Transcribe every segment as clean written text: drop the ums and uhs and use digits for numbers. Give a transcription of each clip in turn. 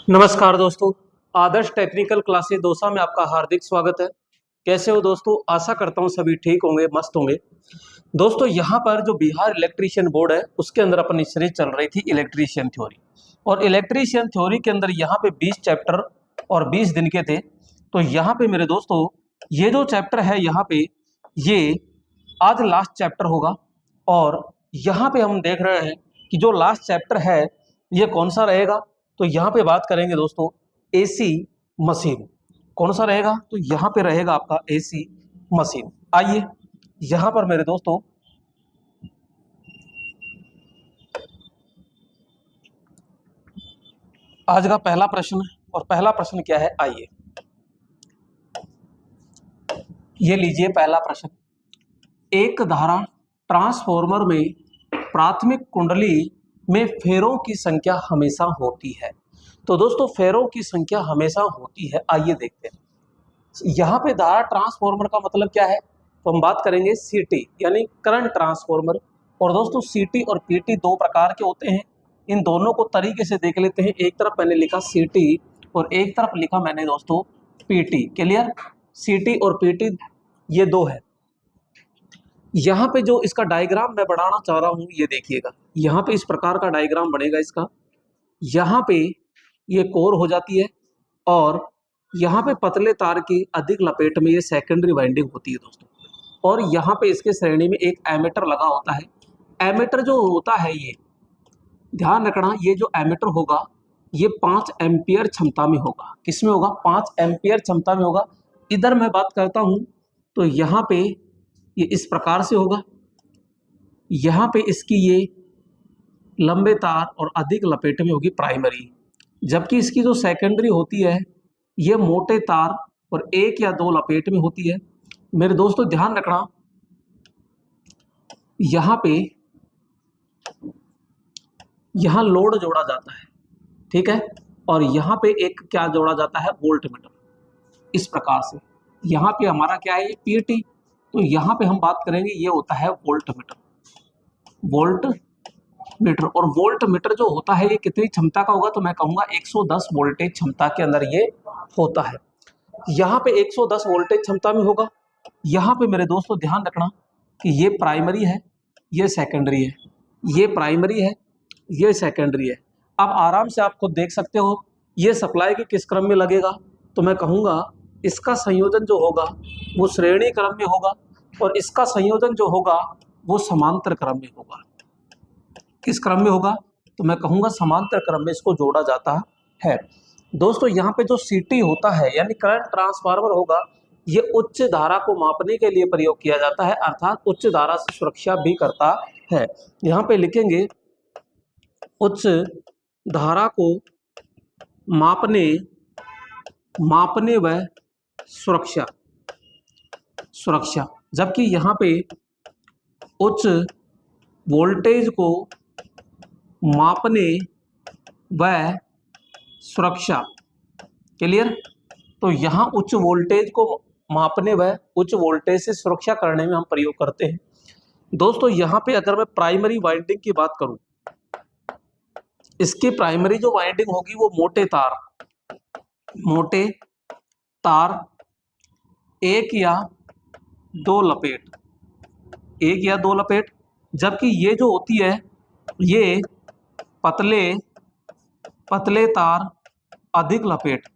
नमस्कार दोस्तों। आदर्श technical classes Dausa में आपका हार्दिक स्वागत है। कैसे हो दोस्तों? आशा करता हूँ सभी ठीक होंगे, मस्त होंगे। दोस्तों यहाँ पर जो बिहार इलेक्ट्रीशियन बोर्ड है उसके अंदर अपनी सीरीज चल रही थी इलेक्ट्रीशियन थ्योरी, और इलेक्ट्रीशियन थ्योरी के अंदर यहाँ पे 20 चैप्टर और 20 दिन के थे। तो यहाँ पे मेरे दोस्तों ये जो चैप्टर है यहाँ पे ये आज लास्ट चैप्टर होगा, और यहाँ पे हम देख रहे हैं कि जो लास्ट चैप्टर है ये कौन सा रहेगा। तो यहाँ पे बात करेंगे दोस्तों एसी मशीन। कौन सा रहेगा? तो यहाँ पे रहेगा आपका एसी मशीन। आइए यहाँ पर मेरे दोस्तों आज का पहला प्रश्न, और पहला प्रश्न क्या है आइए ये लीजिए। पहला प्रश्न, एक धारा ट्रांसफॉर्मर में प्राथमिक कुंडली में फेरों की संख्या हमेशा होती है। तो दोस्तों फेरों की संख्या हमेशा होती है। आइए देखते हैं यहाँ पे धारा ट्रांसफॉर्मर का मतलब क्या है। तो हम बात करेंगे सीटी यानी करंट ट्रांसफॉर्मर। और दोस्तों सीटी और पीटी दो प्रकार के होते हैं, इन दोनों को तरीके से देख लेते हैं। एक तरफ मैंने लिखा सीटी और एक तरफ लिखा मैंने दोस्तों पीटी। क्लियर? सीटी और पीटी ये दो है। यहाँ पे जो इसका डायग्राम मैं बनाना चाह रहा हूँ ये देखिएगा। यहाँ पे इस प्रकार का डायग्राम बनेगा इसका। यहाँ पे ये कोर हो जाती है और यहाँ पे पतले तार की अधिक लपेट में ये सेकेंडरी वाइंडिंग होती है दोस्तों। और यहाँ पे इसके श्रेणी में एक एमीटर लगा होता है। एमीटर जो होता है ये ध्यान रखना, ये जो एमीटर होगा ये 5 एम्पियर क्षमता में होगा। किसमें होगा? 5 एम्पियर क्षमता में होगा। इधर मैं बात करता हूँ तो यहाँ पे ये इस प्रकार से होगा। यहाँ पे इसकी ये लंबे तार और अधिक लपेट में होगी प्राइमरी, जबकि इसकी जो सेकेंडरी होती है ये मोटे तार और एक या दो लपेट में होती है। मेरे दोस्तों ध्यान रखना, यहाँ पे यहाँ लोड जोड़ा जाता है, ठीक है, और यहाँ पे एक क्या जोड़ा जाता है? Volt meter. इस प्रकार से यहाँ पे हमारा क्या है? ये पीटी। तो यहाँ पे हम बात करेंगे ये होता है वोल्ट मीटर। वोल्ट मीटर, और वोल्ट मीटर जो होता है ये कितनी क्षमता का होगा? तो मैं कहूँगा 110 वोल्टेज क्षमता के अंदर ये होता है। यहाँ पे 110 वोल्टेज क्षमता में होगा। यहाँ पे मेरे दोस्तों ध्यान रखना कि ये प्राइमरी है, ये सेकेंडरी है, ये प्राइमरी है, ये सेकेंडरी है। अब आराम से आप खुद देख सकते हो ये सप्लाई के किस क्रम में लगेगा। तो मैं कहूँगा इसका संयोजन जो होगा वो श्रेणी क्रम में होगा, और इसका संयोजन जो होगा वो समांतर क्रम में होगा। किस क्रम में होगा? तो मैं कहूँगा समांतर क्रम में इसको जोड़ा जाता है। दोस्तों यहाँ पे जो सीटी होता है यानी करंट ट्रांसफार्मर होगा, ये उच्च धारा को मापने के लिए प्रयोग किया जाता है, अर्थात उच्च धारा से सुरक्षा भी करता है। यहाँ पे लिखेंगे उच्च धारा को मापने व सुरक्षा, जबकि यहाँ पे उच्च वोल्टेज को मापने व सुरक्षा। क्लियर? तो यहाँ उच्च वोल्टेज को मापने व उच्च वोल्टेज से सुरक्षा करने में हम प्रयोग करते हैं। दोस्तों यहाँ पे अगर मैं प्राइमरी वाइंडिंग की बात करूं, इसकी प्राइमरी जो वाइंडिंग होगी वो मोटे तार एक या दो लपेट, जबकि ये जो होती है ये पतले तार अधिक लपेट,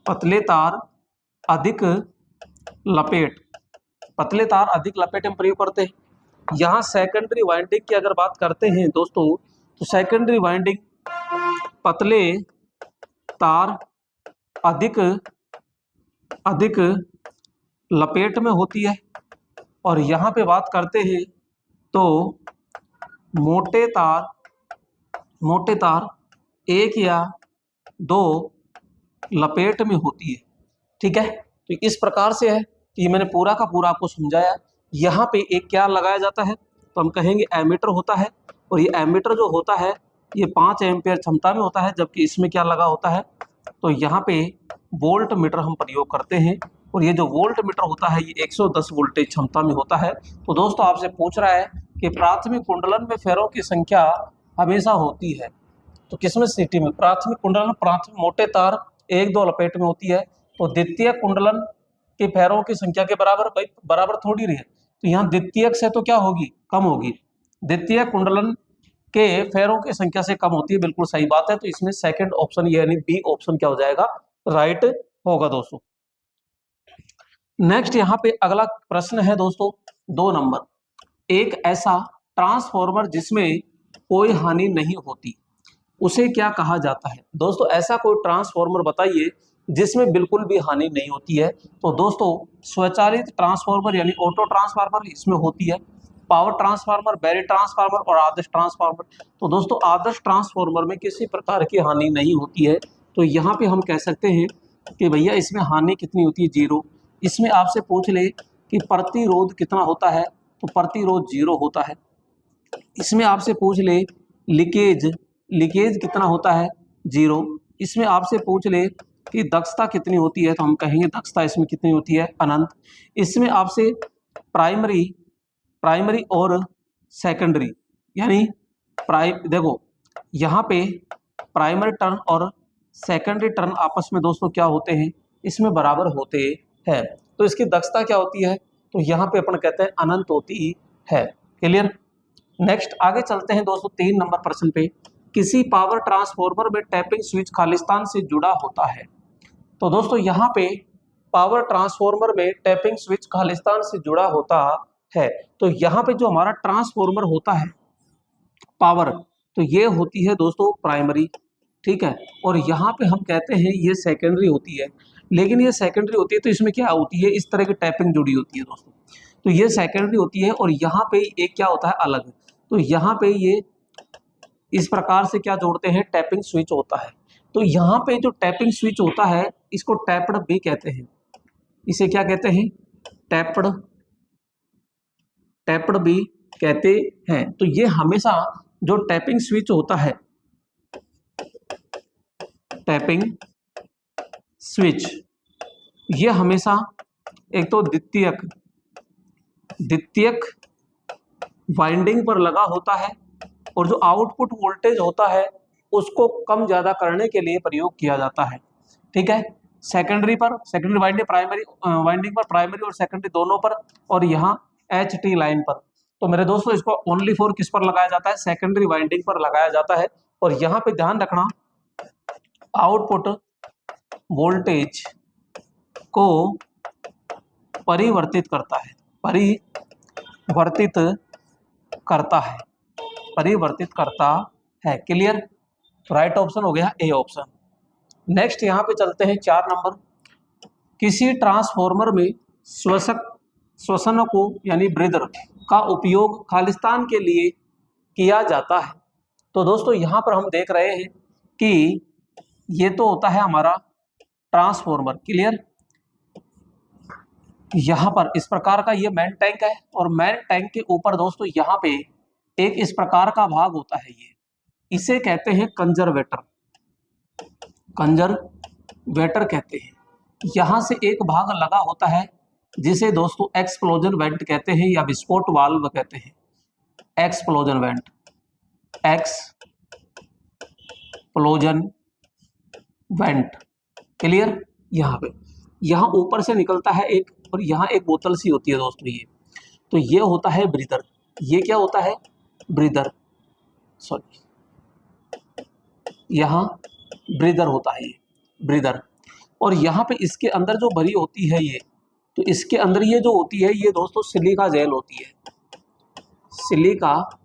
पतले तार अधिक लपेट हम प्रयोग करते हैं। यहाँ सेकेंडरी वाइंडिंग की अगर बात करते हैं दोस्तों, तो सेकेंडरी वाइंडिंग पतले तार अधिक लपेट में होती है, और यहाँ पे बात करते हैं तो मोटे तार एक या दो लपेट में होती है। ठीक है, तो इस प्रकार से है कि मैंने पूरा का पूरा आपको समझाया। यहाँ पे एक क्या लगाया जाता है? तो हम कहेंगे एमीटर होता है, और ये एमीटर जो होता है ये 5 एम्पियर क्षमता में होता है, जबकि इसमें क्या लगा होता है? तो यहाँ पे वोल्ट मीटर हम प्रयोग करते हैं, और ये जो वोल्ट मीटर होता है ये 110 वोल्टेज क्षमता में होता है। तो दोस्तों आपसे पूछ रहा है कि प्राथमिक कुंडलन में फेरों की संख्या हमेशा होती है। तो किसमें सिटी में? प्राथमिक कुंडलन, प्राथमिक मोटे तार 1-2 लपेट में होती है, तो द्वितीयक कुंडलन के फेरों की संख्या के बराबर, भाई बराबर थोड़ी रही है, तो यहाँ द्वितीयक से तो क्या होगी? कम होगी। द्वितीयक कुंडलन के फेरों की संख्या से कम होती है, बिल्कुल सही बात है। तो इसमें सेकंड ऑप्शन यानी बी ऑप्शन क्या हो जाएगा? राइट होगा दोस्तों। नेक्स्ट यहाँ पे अगला प्रश्न है दोस्तों 2 नंबर, एक ऐसा ट्रांसफॉर्मर जिसमें कोई हानि नहीं होती, उसे क्या कहा जाता है? दोस्तों ऐसा कोई ट्रांसफॉर्मर बताइए जिसमें बिल्कुल भी हानि नहीं होती है। तो दोस्तों स्वचालित ट्रांसफॉर्मर यानी ऑटो ट्रांसफार्मर इसमें होती है, पावर ट्रांसफार्मर, बैटरी ट्रांसफार्मर और आदर्श ट्रांसफार्मर। तो दोस्तों आदर्श ट्रांसफार्मर में किसी प्रकार की हानि नहीं होती है, तो यहाँ पे हम कह सकते हैं कि भैया इसमें हानि कितनी होती है? 0। इसमें आपसे पूछ ले कि प्रतिरोध कितना होता है, तो प्रतिरोध 0 होता है। इसमें आपसे पूछ ले लीकेज कितना होता है? 0। इसमें आपसे पूछ ले कि दक्षता कितनी होती है, तो हम कहेंगे दक्षता इसमें कितनी होती है? अनंत। इसमें आपसे प्राइमरी और सेकेंडरी यानी देखो यहाँ पे प्राइमरी टर्न और सेकेंडरी टर्न आपस में दोस्तों क्या होते हैं? इसमें बराबर होते हैं। तो इसकी दक्षता क्या होती है? तो यहाँ पे अपन कहते हैं अनंत होती है। क्लियर? नेक्स्ट आगे चलते हैं दोस्तों 3 नंबर प्रश्न पे, किसी पावर ट्रांसफार्मर में टैपिंग स्विच खालिस्तान से जुड़ा होता है। तो दोस्तों यहाँ पे पावर ट्रांसफार्मर में टैपिंग स्विच खालिस्तान से जुड़ा होता है। तो यहाँ पे जो हमारा ट्रांसफार्मर होता है पावर, तो ये होती है दोस्तों प्राइमरी, ठीक है, और यहाँ पे हम कहते हैं ये सेकेंडरी होती है। लेकिन ये सेकेंडरी होती है तो इसमें क्या होती है? इस तरह की टैपिंग जुड़ी होती है दोस्तों, तो ये सेकेंडरी होती है। और यहाँ पे एक क्या होता है? अलग। तो यहाँ पे ये इस प्रकार से क्या जोड़ते हैं? टैपिंग स्विच होता है। तो यहाँ पे जो टैपिंग स्विच होता है इसको टैप्ड भी कहते हैं। इसे क्या कहते हैं? टैप्ड भी कहते हैं। तो ये हमेशा जो टैपिंग स्विच होता है, टैपिंग स्विच, ये हमेशा एक तो द्वितीयक वाइंडिंग पर लगा होता है, और जो आउटपुट वोल्टेज होता है उसको कम ज्यादा करने के लिए प्रयोग किया जाता है, ठीक है। सेकेंडरी वाइंडिंग, प्राइमरी वाइंडिंग पर, प्राइमरी और सेकेंडरी दोनों पर, और यहाँ HT लाइन पर। तो मेरे दोस्तों इसको ओनली फॉर किस पर लगाया जाता है? सेकेंडरी वाइंडिंग पर लगाया जाता है। और यहाँ पे ध्यान रखना, आउटपुट वोल्टेज को परिवर्तित करता है। क्लियर? राइट ऑप्शन हो गया ए ऑप्शन। नेक्स्ट यहाँ पे चलते हैं 4 नंबर, किसी ट्रांसफार्मर में श्वसनकों यानी ब्रीदर का उपयोग खालिस्तान के लिए किया जाता है। तो दोस्तों यहाँ पर हम देख रहे हैं कि ये तो होता है हमारा ट्रांसफार्मर। क्लियर? यहाँ पर इस प्रकार का ये मेन टैंक है, और मेन टैंक के ऊपर दोस्तों यहाँ पे एक इस प्रकार का भाग होता है, इसे कहते हैं कंजर्वेटर कहते हैं। यहां से एक भाग लगा होता है जिसे दोस्तों एक्सप्लोजन वेंट कहते हैं या विस्फोट वाल्व कहते हैं। Explosion went. क्लियर? यहाँ ऊपर से निकलता है एक, और यहाँ एक बोतल सी होती है दोस्तों ये, तो ये होता है ब्रीदर। ये क्या होता है? ब्रीदर, सॉरी, यहाँ ब्रीदर होता है, ये ब्रीदर। और यहाँ पे इसके अंदर जो भरी होती है ये, तो इसके अंदर ये जो होती है ये दोस्तों सिलिका जेल होती है, सिलिका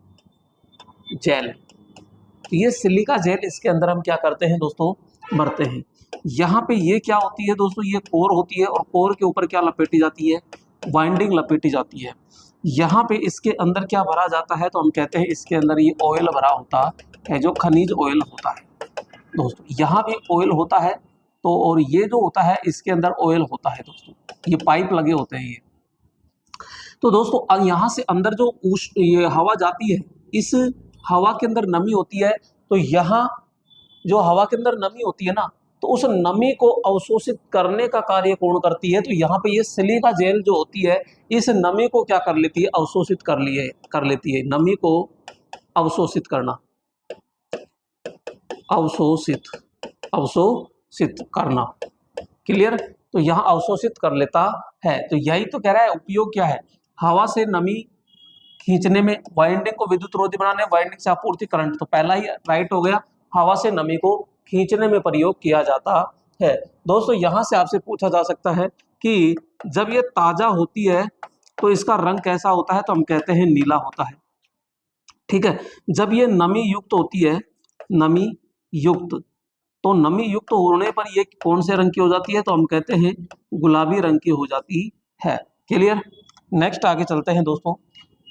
जेल। तो ये सिलिका जेल, इसके अंदर हम क्या करते हैं दोस्तों? भरते हैं। यहाँ पे ये क्या होती है दोस्तों? ये कोर होती है, और कोर के ऊपर क्या लपेटी जाती है? वाइंडिंग लपेटी जाती है। यहाँ पे इसके अंदर क्या भरा जाता है? तो हम कहते हैं इसके अंदर ये ऑयल भरा होता है, जो खनिज ऑयल होता है दोस्तों। यहाँ भी ऑयल होता है, तो और ये जो होता है इसके अंदर ऑयल होता है दोस्तों, ये पाइप लगे होते हैं ये। तो दोस्तों यहाँ से अंदर जो ये हवा जाती है, इस हवा के अंदर नमी होती है, तो यहाँ जो हवा के अंदर नमी होती है ना, तो उस नमी को अवशोषित करने का कार्य कौन करती है? तो यहाँ पे ये सिलिका जेल जो होती है, इस नमी को क्या कर लेती है? अवशोषित कर लेती है। नमी को अवशोषित करना, अवशोषित, अवशोषित करना। क्लियर? तो यहाँ अवशोषित कर लेता है। तो यही तो कह रहा है उपयोग क्या है, हवा से नमी खींचने में, वाइंडिंग को विद्युत रोधी बनाने, वाइंडिंग से आपूर्ति करंट। तो पहला ही राइट हो गया, हवा से नमी को खींचने में प्रयोग किया जाता है। दोस्तों यहां से आपसे पूछा जा सकता है कि जब ये ताजा होती है तो इसका रंग कैसा होता है, तो हम कहते हैं नीला होता है। ठीक है, जब ये नमी युक्त होती है, नमी युक्त, तो नमी युक्त होने पर ये कौन से रंग की हो जाती है, तो हम कहते हैं गुलाबी रंग की हो जाती है। क्लियर? नेक्स्ट आगे चलते हैं दोस्तों।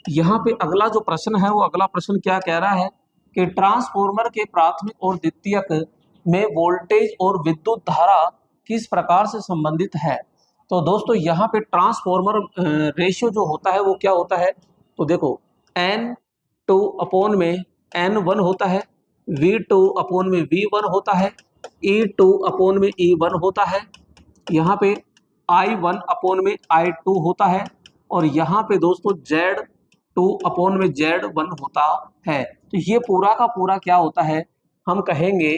यहाँ पे अगला जो प्रश्न है, वो अगला प्रश्न क्या कह रहा है कि ट्रांसफॉर्मर के प्राथमिक और द्वितीयक में वोल्टेज और विद्युत धारा किस प्रकार से संबंधित है। तो दोस्तों यहाँ पे ट्रांसफॉर्मर रेशियो जो होता है वो क्या होता है, तो देखो N2 अपॉन में N1 होता है, V2 अपॉन में V1 होता है, E2 अपॉन में E1 होता है, यहाँ पे I1 अपॉन में I2 होता है, और यहाँ पे दोस्तों Z2 अपॉन में Z1 होता है। तो ये पूरा का पूरा क्या होता है, हम कहेंगे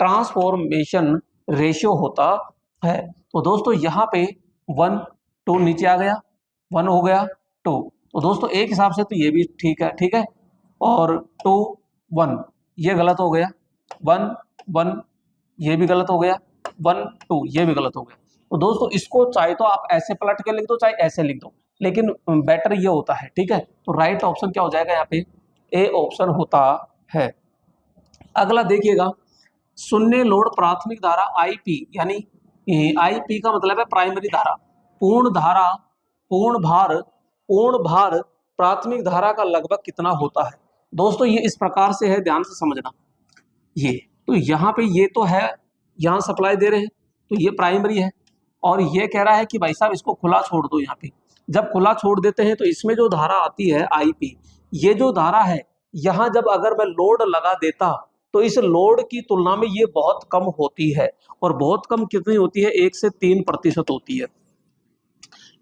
ट्रांसफॉर्मेशन रेशियो होता है। तो दोस्तों यहाँ पे 1 2 नीचे आ गया, 1 हो गया 2, तो दोस्तों एक हिसाब से तो ये भी ठीक है, ठीक है, और 2 1 ये गलत हो गया, 1 1 ये भी गलत हो गया, 1 2 ये भी गलत हो गया। तो दोस्तों इसको चाहे तो आप ऐसे पलट के लिख दो, चाहे ऐसे लिख दो, लेकिन बेटर ये होता है। ठीक है, तो राइट ऑप्शन क्या हो जाएगा यहाँ पे, ए ऑप्शन होता है। अगला देखिएगा, शून्य लोड प्राथमिक धारा आईपी, यानी आईपी का मतलब है प्राइमरी धारा, पूर्ण धारा, पूर्ण भार प्राथमिक धारा का लगभग कितना होता है। दोस्तों ये इस प्रकार से है, ध्यान से समझना। ये तो यहाँ पे ये तो है, यहाँ सप्लाई दे रहे हैं तो ये प्राइमरी है, और ये कह रहा है कि भाई साहब इसको खुला छोड़ दो। यहाँ पे जब खुला छोड़ देते हैं तो इसमें जो धारा आती है आईपी, ये जो धारा है यहाँ जब अगर मैं लोड लगा देता तो इस लोड की तुलना में ये बहुत कम होती है, और बहुत कम कितनी होती है, 1 से 3% होती है।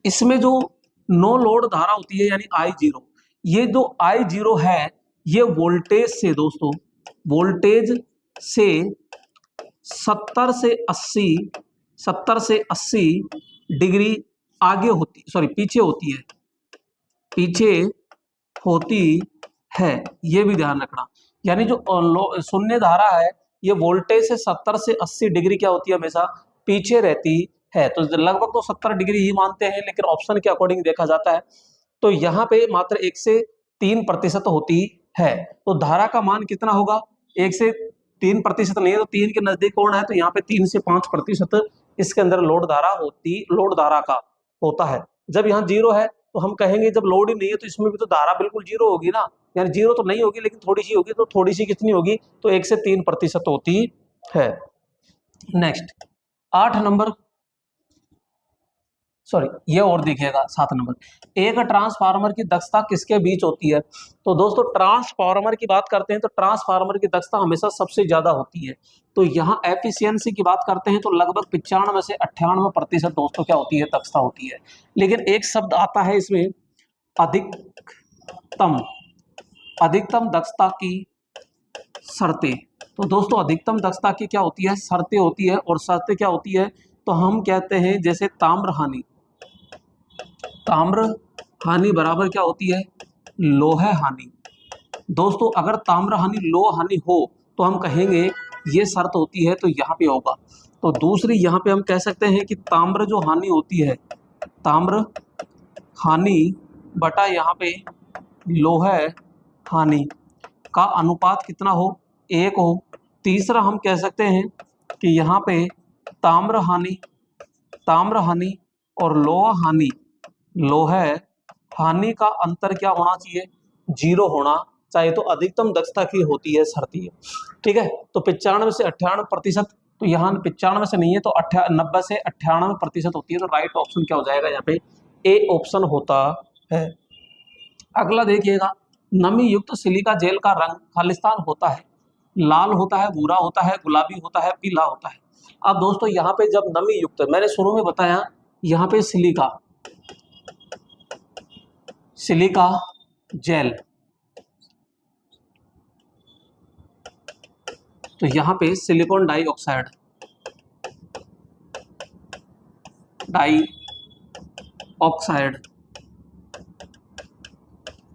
इसमें जो नो लोड धारा होती है यानी I0, ये जो I0 है ये वोल्टेज से दोस्तों, वोल्टेज से 70 से 80 डिग्री आगे होती, सॉरी पीछे होती है, पीछे होती है, ये भी ध्यान रखना। यानी जो शून्य धारा है ये वोल्टेज से 70 से 80 डिग्री क्या होती है, हमेशा पीछे रहती है। तो लगभग तो 70 डिग्री ही मानते हैं, लेकिन ऑप्शन के अकॉर्डिंग देखा जाता है तो यहाँ पे मात्र 1 से 3% होती है। तो धारा का मान कितना होगा, 1 से 3% नहीं है तो 3 के नजदीक कौन है, तो यहाँ पे 3 से 5% इसके अंदर लोड धारा का होता है। जब यहाँ 0 है तो हम कहेंगे जब लोड ही नहीं है तो इसमें भी तो धारा बिल्कुल 0 होगी ना, यानी 0 तो नहीं होगी लेकिन थोड़ी सी होगी, तो थोड़ी सी कितनी होगी, तो 1 से 3% होती है। नेक्स्ट 8 नंबर, सॉरी ये और देखिएगा 7 नंबर, एक ट्रांसफार्मर की दक्षता किसके बीच होती है। तो दोस्तों ट्रांसफार्मर की बात करते हैं तो ट्रांसफार्मर की दक्षता हमेशा सबसे ज्यादा होती है। तो यहाँ एफिशिएंसी की बात करते हैं तो लगभग 95 से 98% दोस्तों क्या होती है, दक्षता होती है। लेकिन एक शब्द आता है इसमें, अधिकतम, अधिकतम दक्षता की शर्तें। तो दोस्तों अधिकतम दक्षता की क्या होती है, शर्तें होती है, और शर्तें क्या होती है, तो हम कहते हैं जैसे ताम्र हानि, ताम्र हानि बराबर क्या होती है, लोह हानि। दोस्तों अगर ताम्र हानि लोह हानि हो तो हम कहेंगे ये शर्त होती है, तो यहाँ पे होगा। तो दूसरी यहाँ पे हम कह सकते हैं कि ताम्र जो हानि होती है, ताम्र हानि बटा यहाँ पे लोह हानि का अनुपात कितना हो, 1 हो। तीसरा हम कह सकते हैं कि यहाँ पे ताम्र हानि और लोह हानि का अंतर क्या होना चाहिए, 0 होना चाहिए। तो अधिकतम दक्षता की होती है शर्त ये, ठीक है। तो 95 से 98%, तो यहाँ 95 से नहीं है तो 90 से 98% होती है। तो राइट ऑप्शन क्या हो जाएगा यहाँ पे, ए ऑप्शन होता है। अगला देखिएगा, नमी युक्त सिलिका जेल का रंग खालिस्तान होता है, लाल होता है, भूरा होता है, गुलाबी होता है, पीला होता है। अब दोस्तों यहाँ पे जब नमी युक्त, मैंने शुरू में बताया यहाँ पे सिलिका जेल, तो यहाँ पे सिलिकॉन डाइऑक्साइड,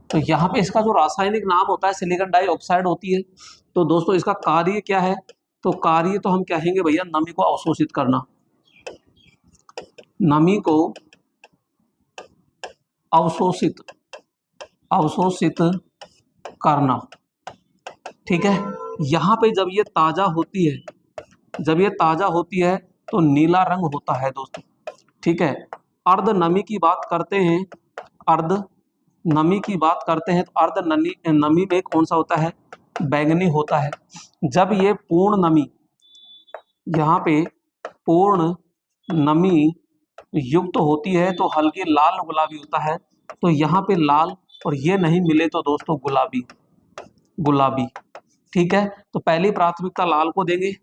तो यहाँ पे इसका जो रासायनिक नाम होता है सिलिकॉन डाइऑक्साइड होती है। तो दोस्तों इसका कार्य क्या है, तो कार्य तो हम कहेंगे भैया नमी को अवशोषित करना, नमी को अवशोषित करना, ठीक है। यहाँ पे जब ये ताजा होती है तो नीला रंग होता है दोस्तों, ठीक है। अर्ध नमी की बात करते हैं तो अर्ध नमी में कौन सा होता है, बैंगनी होता है। जब ये पूर्ण नमी, यहाँ पे पूर्ण नमी युक्त होती है तो हल्की लाल गुलाबी होता है। तो यहाँ पे लाल, और ये नहीं मिले तो दोस्तों गुलाबी, ठीक है। तो पहली प्राथमिकता लाल को देंगे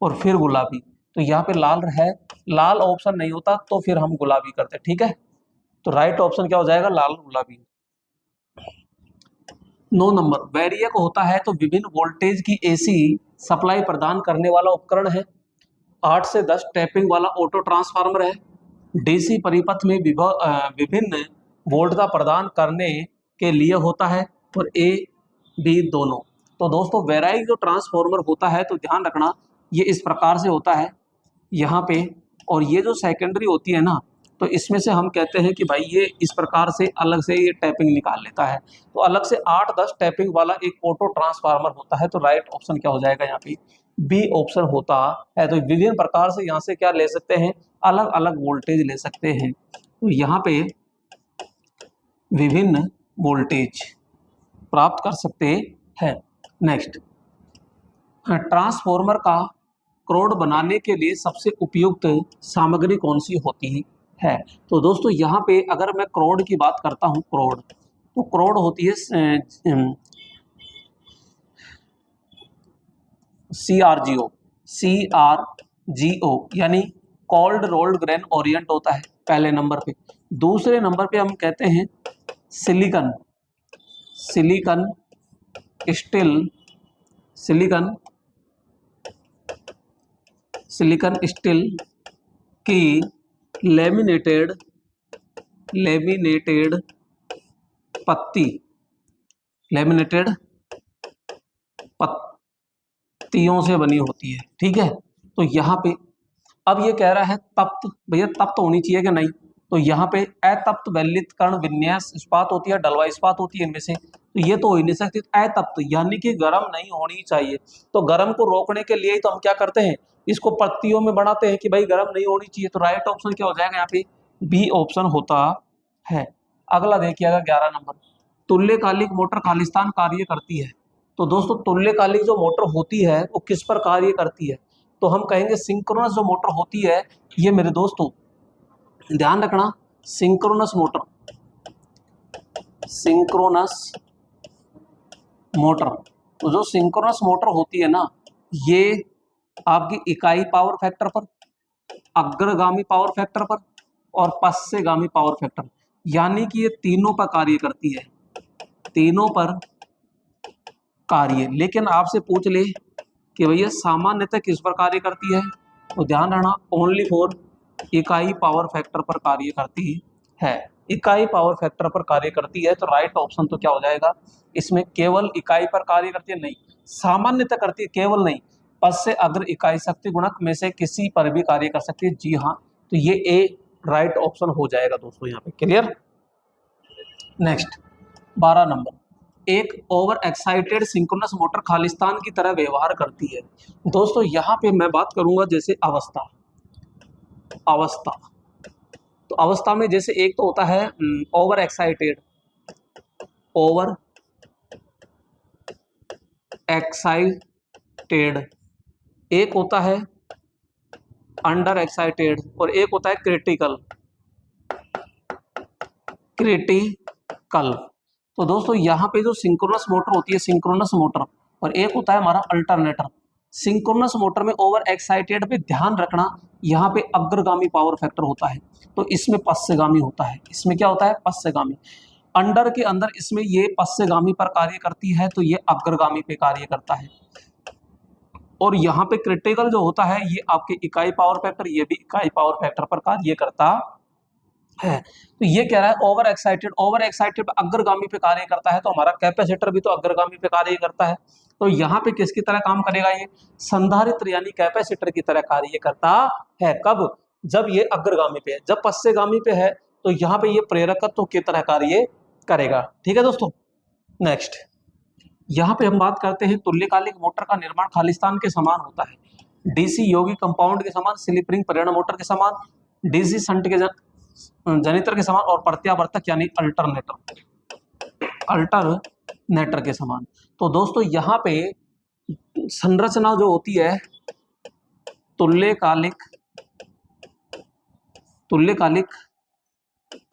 और फिर गुलाबी। तो यहाँ पे लाल है, लाल ऑप्शन नहीं होता तो फिर हम गुलाबी करते, ठीक है। तो राइट ऑप्शन क्या हो जाएगा, लाल गुलाबी। 9 नंबर, वैरियक होता है तो विभिन्न वोल्टेज की एसी सप्लाई प्रदान करने वाला उपकरण है। 8 से 10 टैपिंग वाला ऑटो ट्रांसफार्मर है। डीसी परिपथ में विभिन्न वोल्टता प्रदान करने के लिए होता है, और ए बी दोनों। तो दोस्तों वैरायक जो ट्रांसफार्मर होता है तो ध्यान रखना ये इस प्रकार से होता है यहाँ पे, और ये जो सेकेंडरी होती है ना, तो इसमें से हम कहते हैं कि भाई ये इस प्रकार से अलग से ये टैपिंग निकाल लेता है। तो अलग से 8-10 टैपिंग वाला एक ऑटो ट्रांसफार्मर होता है। तो राइट ऑप्शन क्या हो जाएगा यहाँ पे, बी ऑप्शन होता है। तो विभिन्न प्रकार से यहाँ से क्या ले सकते हैं, अलग अलग वोल्टेज ले सकते हैं। तो यहाँ पे विभिन्न वोल्टेज प्राप्त कर सकते हैं। नेक्स्ट, ट्रांसफार्मर का क्रोड बनाने के लिए सबसे उपयुक्त सामग्री कौन सी होती है। तो दोस्तों यहाँ पे अगर मैं क्रोड की बात करता हूँ, तो क्रोड होती है CRGO यानी कोल्ड रोल्ड ग्रेन ओरिएंट होता है पहले नंबर पे। दूसरे नंबर पे हम कहते हैं सिलिकॉन स्टील की लेमिनेटेड पत्तियों से बनी होती है, ठीक है। तो यहाँ पे अब ये कह रहा है तप्त, भैया तप्त होनी चाहिए कि नहीं। तो यहाँ पे अतप्त वैलितकरण विन्यास इस्पात होती है, डलवा इस्पात होती है, इनमें से तो ये तो हो ही नहीं सकती। अतप्त यानी कि गर्म नहीं होनी चाहिए। तो गर्म को रोकने के लिए तो हम क्या करते हैं, इसको पत्तियों में बढ़ाते हैं कि भाई गर्म नहीं होनी चाहिए। तो राइट ऑप्शन क्या हो जाएगा यहाँ पे, बी ऑप्शन होता है। अगला देखिएगा 11 नंबर, तुल्यकालिक मोटर खालिस्तान कार्य करती है। तो दोस्तों तुल्यकालिक जो मोटर होती है वो किस पर कार्य करती है, तो हम कहेंगे सिंक्रोनस जो मोटर होती है, ये मेरे दोस्तों ध्यान रखना, सिंक्रोनस मोटर, तो जो सिंक्रोनस मोटर होती है ना, ये आपकी इकाई पावर फैक्टर पर, अग्रगामी पावर फैक्टर पर और पश्चगामी पावर फैक्टर, यानी कि ये तीनों पर कार्य करती है, तीनों पर कार्य। लेकिन आपसे पूछ ले कि भैया सामान्यतः किस पर कार्य करती है, तो ध्यान रखना ओनली फॉर इकाई पावर फैक्टर पर कार्य करती है, इकाई पावर फैक्टर पर कार्य करती है। तो राइट ऑप्शन तो क्या हो जाएगा, इसमें केवल इकाई पर कार्य करती है, नहीं सामान्यतः करती है, केवल नहीं, पद से अग्र इकाई शक्ति गुणक में से किसी पर भी कार्य कर सकती है, जी हाँ। तो ये ए राइट ऑप्शन हो जाएगा दोस्तों यहाँ पे, क्लियर। नेक्स्ट 12 नंबर, एक over excited synchronous motor Khalistan की तरह व्यवहार करती है। दोस्तों यहाँ पे मैं बात करूंगा जैसे अवस्था, तो अवस्था में जैसे एक तो होता है ओवर एक्साइटेड, एक होता है अंडर एक्साइटेड, और एक होता है क्रिटिकल। तो दोस्तों यहाँ पे जो सिंक्रोनस मोटर होती है, सिंक्रोनस मोटर, और एक होता है हमारा अल्टरनेटर। सिंक्रोनस मोटर में ओवर एक्साइटेड पे ध्यान रखना, यहाँ पे अग्रगामी पावर फैक्टर होता है, तो इसमें पश्चगामी होता है, इसमें क्या होता है, पश्चगामी। अंडर के अंदर इसमें ये पश्चगामी पर कार्य करती है, तो ये अग्रगामी पे कार्य करता है। और यहाँ पे क्रिटिकल जो होता है ये आपके इकाई पावर फैक्टर, ये भी इकाई पावर फैक्टर पर कार्य करता है। तो ये कह रहा है ओवर एक्साइटेड अग्रगामी पे कार्य करता है, तो हमारा कैपेसिटर भी तो अग्रगामी पे कार्य करता है। तो यहाँ पे किसकी तरह काम करेगा, ये संधारित्र यानी कैपेसिटर की तरह कार्य करता है। कब, जब ये अग्रगामी पे है। जब पश्चगामी पे है तो यहाँ पे ये प्रेरकत्व की तरह कार्य करेगा। ठीक है दोस्तों, नेक्स्ट यहाँ पे हम बात करते हैं तुल्यकालिक मोटर का निर्माण खालिस्तान के समान होता है। डीसी योगी कंपाउंड के समान, स्लिप रिंग प्रेरण मोटर के समान, डीसी शंट के जनित्र के समान और प्रत्यावर्तक यानी अल्टरनेटर के समान। तो दोस्तों यहाँ पे संरचना जो होती है तुल्यकालिक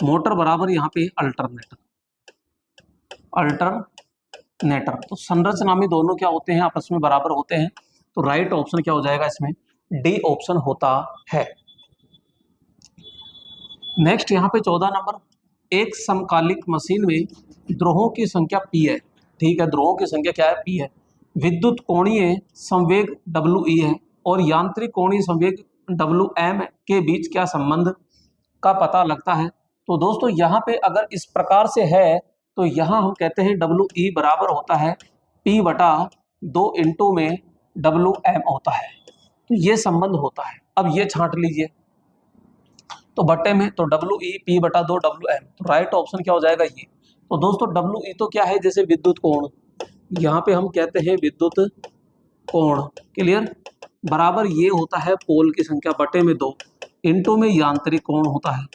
मोटर बराबर यहाँ पे अल्टरनेटर। तो संरचना में दोनों क्या होते हैं, आपस में बराबर होते हैं। तो राइट ऑप्शन क्या हो जाएगा इसमें, डी ऑप्शन होता है। नेक्स्ट यहाँ पे 14 नंबर, एक समकालिक मशीन में ध्रुवों की संख्या P है। ठीक है, ध्रुवों की संख्या क्या है, P है। विद्युत कोणीय संवेग WE है और यांत्रिक कोणीय संवेग WM के बीच क्या संबंध का पता लगता है। तो दोस्तों यहाँ पे अगर इस प्रकार से है तो यहाँ हम कहते हैं WE बराबर होता है P/2 इंटू में WM होता है। तो ये संबंध होता है। अब ये छांट लीजिए तो बट्टे में, तो WE P/2 WM, तो राइट ऑप्शन क्या हो जाएगा ये। तो दोस्तों WE तो क्या है, जैसे विद्युत कोण, यहाँ पे हम कहते हैं विद्युत कोण, क्लियर, बराबर ये होता है पोल की संख्या बटे में 2 इंटू में यांत्रिक कोण होता है,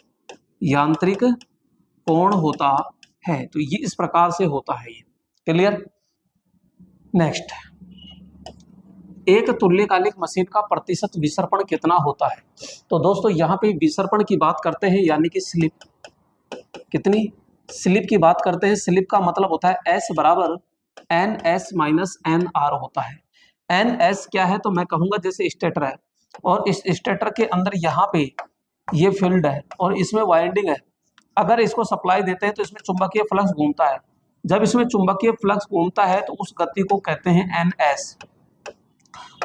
यांत्रिक कोण होता है। तो ये इस प्रकार से होता है ये, क्लियर। नेक्स्ट, एक तुल्यकालिक मशीन का प्रतिशत विसर्पण कितना होता है। तो दोस्तों यहाँ पे विसर्पण की बात करते हैं, यानी कि स्लिप, कितनी स्लिप की बात करते हैं। स्लिप का मतलब होता है S बराबर NS माइनस NR होता है। NS क्या है, तो मैं कहूंगा जैसे स्टेटर है और इस स्टेटर के अंदर यहाँ पे ये फील्ड है और इसमें वाइंडिंग है। अगर इसको सप्लाई देते हैं तो इसमें चुंबकीय फ्लक्स घूमता है। जब इसमें चुंबकीय फ्लक्स घूमता है तो उस गति को कहते हैं NS।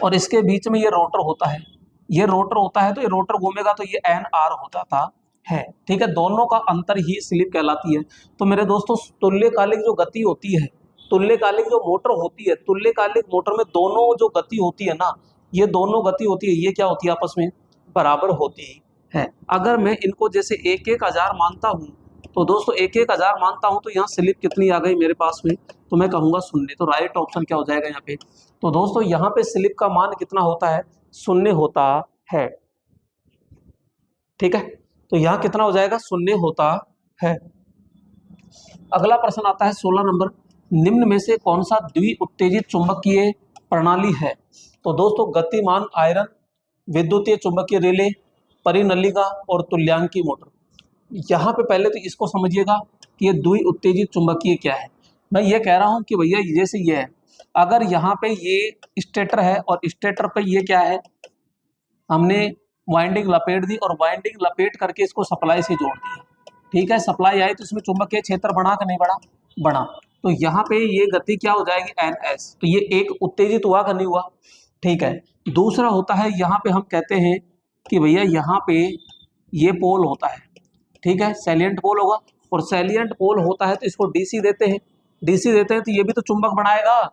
और इसके बीच में ये रोटर होता है, ये रोटर होता है, तो ये रोटर घूमेगा तो ये NR हो जाता है। ठीक है, दोनों का अंतर ही स्लिप कहलाती है। तो मेरे दोस्तों तुल्यकालिक जो गति होती है, तुल्यकालिक जो मोटर होती है, तुल्यकालिक मोटर में दोनों जो गति होती है ना, ये दोनों गति होती है, ये क्या होती है, आपस में बराबर होती है। अगर मैं इनको जैसे 1-1,000 मानता हूँ तो दोस्तों 1-1,000 मानता हूँ तो यहाँ स्लिप कितनी आ गई मेरे पास में, तो मैं कहूँगा 0। तो राइट ऑप्शन क्या हो जाएगा यहाँ पे। तो दोस्तों यहाँ पे स्लिप का मान कितना होता है, 0 होता है। ठीक है, तो यहाँ कितना हो जाएगा, 0 होता है। अगला प्रश्न आता है 16 नंबर, निम्न में से कौन सा द्विउत्तेजित चुंबकीय प्रणाली है। तो दोस्तों गतिमान आयरन, विद्युतीय चुंबकीय रिले, परिनलिका और तुल्यांकी मोटर। यहाँ पे पहले तो इसको समझिएगा कि ये द्विउत्तेजित चुंबकीय क्या है। मैं ये कह रहा हूँ कि भैया जैसे ये है, अगर यहाँ पे ये स्टेटर है और स्टेटर पे ये क्या है, हमने वाइंडिंग लपेट दी और वाइंडिंग लपेट करके इसको सप्लाई से जोड़ दिया। ठीक है, सप्लाई आई तो इसमें चुंबकीय क्षेत्र बढ़ा कि नहीं बढ़ा, बढ़ा। तो यहाँ पे ये गति क्या हो जाएगी, NS। तो ये एक उत्तेजित हुआ कि नहीं हुआ। ठीक है, दूसरा होता है यहाँ पे हम कहते हैं कि भैया यहाँ पे ये पोल होता है। ठीक है, सैलिएंट पोल होगा और सैलिएंट पोल होता है तो इसको DC देते हैं, DC देते हैं तो ये भी तो चुंबक बनाएगा।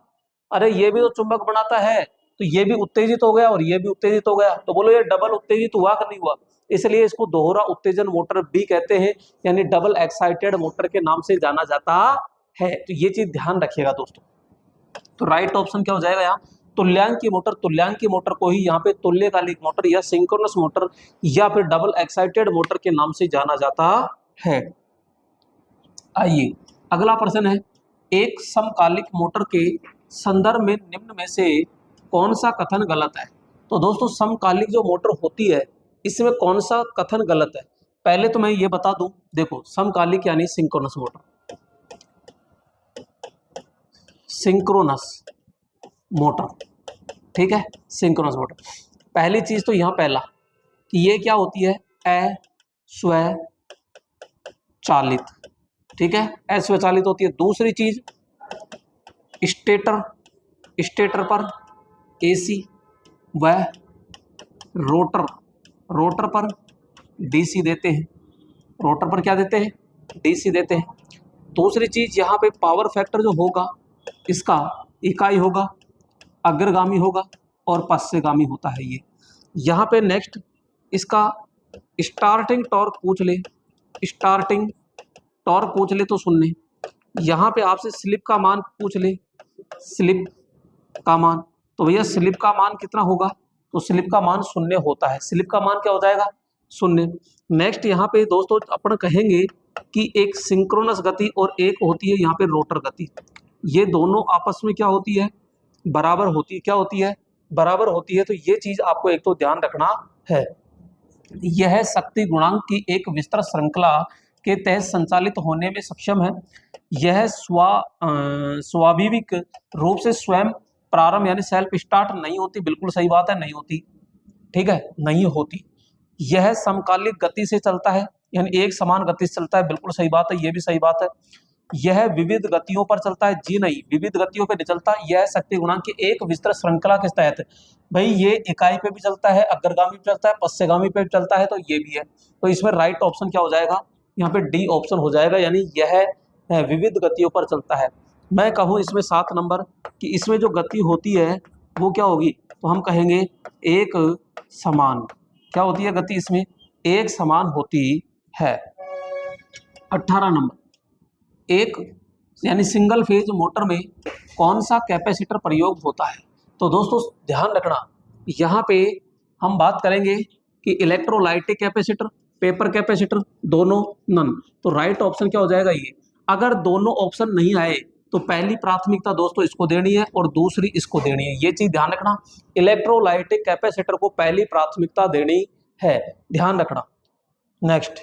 अरे ये भी तो चुंबक बनाता है, तो ये भी उत्तेजित हो गया और ये भी उत्तेजित हो गया। तो बोलो ये डबल उत्तेजित हुआ कि नहीं हुआ, इसलिए इसको दोहरा उत्तेजन मोटर भी कहते हैं, यानी डबल एक्साइटेड मोटर के नाम से जाना जाता है। तो ये चीज ध्यान रखिएगा दोस्तों। तो राइट ऑप्शन क्या हो जाएगा यहाँ, तुल्यांकी मोटर। तुल्यांकी मोटर को ही यहाँ पे तुल्यकालिक मोटर या सिंक्रोनस मोटर या फिर डबल एक्साइटेड मोटर के नाम से जाना जाता है। आइए अगला प्रश्न है, एक समकालिक मोटर के संदर्भ में निम्न में से कौन सा कथन गलत है। तो दोस्तों समकालिक जो मोटर होती है इसमें कौन सा कथन गलत है। पहले तो मैं ये बता दूं, देखो समकालिक यानी सिंक्रोनस मोटर, सिंक्रोनस मोटर। ठीक है, सिंक्रोनस मोटर। पहली चीज तो यहाँ पहला कि ये क्या होती है, अस्वचालित। ठीक है, अस्वचालित होती है। दूसरी चीज स्टेटर, स्टेटर पर AC वह रोटर पर डीसी देते हैं। रोटर पर क्या देते हैं? डीसी देते हैं। दूसरी चीज यहाँ पे पावर फैक्टर जो होगा इसका इकाई होगा, अग्रगामी होगा और पश्चगामी होता है ये। यहाँ पे नेक्स्ट इसका स्टार्टिंग टॉर्क पूछ ले, स्टार्टिंग टॉर्क पूछ ले तो सुन ले। यहाँ पे आपसे स्लिप का मान पूछ ले, स्लिप का मान, तो भैया स्लिप का मान कितना होगा? तो स्लिप का मान 0 होता है। स्लिप का मान क्या हो जाएगा? 0। नेक्स्ट यहाँ पे दोस्तों अपन कहेंगे कि एक सिंक्रोनस गति और एक होती है यहाँ पे रोटर गति। ये दोनों आपस में क्या होती है? बराबर होती है। क्या होती है? बराबर होती है। तो ये चीज आपको एक तो ध्यान रखना है। यह शक्ति गुणांक की एक विस्तृत श्रृंखला के तहत संचालित होने में सक्षम है। यह स्वाभाविक रूप से स्वयं प्रारंभ यानी सेल्फ स्टार्ट नहीं होती। बिल्कुल सही बात है, नहीं होती। ठीक है, नहीं होती। यह समकालिक गति से चलता है यानी एक समान गति से चलता है। बिल्कुल सही बात है, ये भी सही बात है। यह विविध गतियों पर चलता है। जी नहीं, विविध गतियों पर नहीं चलता। यह शक्ति गुणांक की एक विस्तृत श्रृंखला के तहत, भाई ये इकाई पे भी चलता है, अग्रगामी पे चलता है, पश्चगामी पे भी चलता है, तो ये भी है। तो इसमें राइट ऑप्शन क्या हो जाएगा? यहाँ पे डी ऑप्शन हो जाएगा, यानी यह विविध गतियों पर चलता है। मैं कहूँ इसमें 7 नंबर कि इसमें जो गति होती है वो क्या होगी? तो हम कहेंगे एक समान। क्या होती है गति इसमें? एक समान होती है। 18 नंबर, एक यानी सिंगल फेज मोटर में कौन सा कैपेसिटर प्रयोग होता है? तो दोस्तों ध्यान रखना, यहाँ पे हम बात करेंगे कि इलेक्ट्रोलाइटिक कैपेसिटर, पेपर कैपेसिटर, दोनों, नन। तो राइट ऑप्शन क्या हो जाएगा? ये। अगर दोनों ऑप्शन नहीं आए तो पहली प्राथमिकता दोस्तों इसको देनी है और दूसरी इसको देनी है। ये चीज ध्यान रखना, इलेक्ट्रोलाइटिक कैपेसिटर को पहली प्राथमिकता देनी है, ध्यान रखना। नेक्स्ट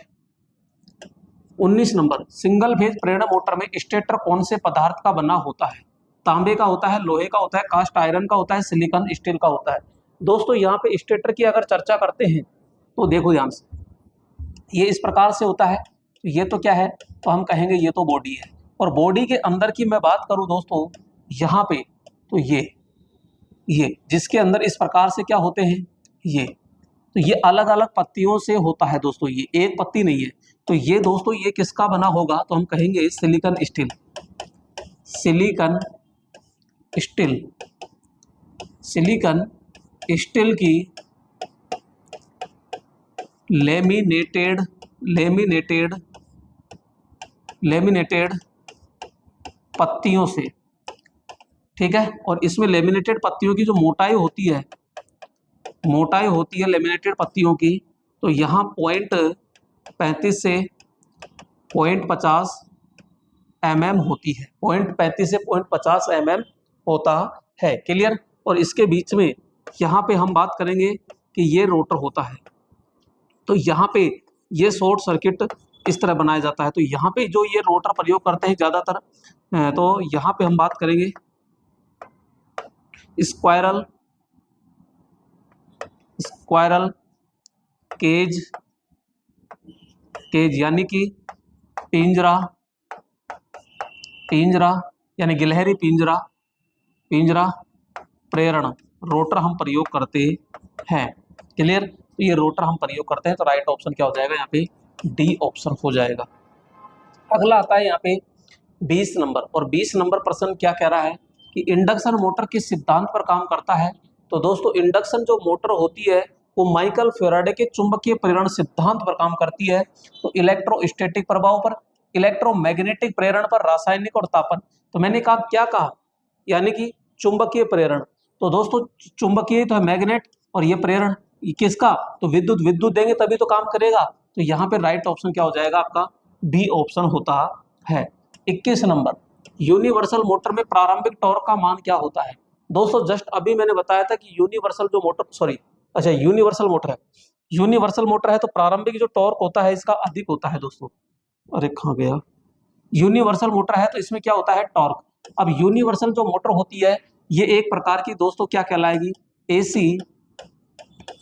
19 नंबर, सिंगल फेज प्रेरण मोटर में स्टेटर कौन से पदार्थ का बना होता है? तांबे का होता है, लोहे का होता है, कास्ट आयरन का होता है, सिलिकॉन स्टील का होता है। दोस्तों यहाँ पे स्टेटर की अगर चर्चा करते हैं तो देखो ध्यान से, ये इस प्रकार से होता है। ये तो क्या है? तो हम कहेंगे ये तो बॉडी है। और बॉडी के अंदर की मैं बात करूं दोस्तों यहाँ पे, तो ये जिसके अंदर इस प्रकार से क्या होते हैं, ये, तो ये अलग अलग पत्तियों से होता है दोस्तों, ये एक पत्ती नहीं है। तो ये दोस्तों ये किसका बना होगा? तो हम कहेंगे silicon steel, silicon steel, silicon steel की लेमिनेटेड पत्तियों से। ठीक है, और इसमें लेमिनेटेड पत्तियों की जो मोटाई होती है लेमिनेटेड पत्तियों की, तो यहाँ 0.35 से 0.50 mm होती है। 0.35 से 0.50 mm होता है। क्लियर? और इसके बीच में यहाँ पे हम बात करेंगे कि ये रोटर होता है। तो यहाँ पे ये शॉर्ट सर्किट इस तरह बनाया जाता है। तो यहाँ पे जो ये रोटर प्रयोग करते हैं ज़्यादातर, तो यहाँ पे हम बात करेंगे स्क्वायरल केज यानी कि पिंजरा यानी गिलहरी पिंजरा प्रेरण रोटर हम प्रयोग करते हैं। क्लियर? तो ये रोटर हम प्रयोग करते हैं। तो राइट ऑप्शन क्या हो जाएगा? यहाँ पे डी ऑप्शन हो जाएगा। अगला आता है यहाँ पे 20 नंबर, और 20 नंबर प्रश्न क्या कह रहा है कि इंडक्शन मोटर किस सिद्धांत पर काम करता है? तो दोस्तों इंडक्शन जो मोटर होती है वो माइकल फेराडे के चुंबकीय प्रेरण सिद्धांत पर काम करती है। तो इलेक्ट्रोस्टैटिक प्रभाव पर, इलेक्ट्रोमैग्नेटिक प्रेरण पर, रासायनिक और तापन। तो मैंने कहा क्या कहा? यानी कि चुंबकीय प्रेरण। तो दोस्तों चुंबकीय तो है मैग्नेट, और ये प्रेरण किसका? तो विद्युत देंगे तभी तो काम करेगा। तो यहाँ पे राइट ऑप्शन क्या हो जाएगा आपका? बी ऑप्शन होता है। 21 नंबर, यूनिवर्सल मोटर में प्रारंभिक टॉर्क का मान क्या होता है? दोस्तों जस्ट अभी मैंने बताया था कि यूनिवर्सल मोटर है तो प्रारंभिक जो टॉर्क होता है इसका अधिक होता है दोस्तों। अरे कहाँ गया? यूनिवर्सल मोटर है तो इसमें क्या होता है? टॉर्क। अब यूनिवर्सल जो मोटर होती है ये एक प्रकार की दोस्तों क्या कहलाएगी? एसी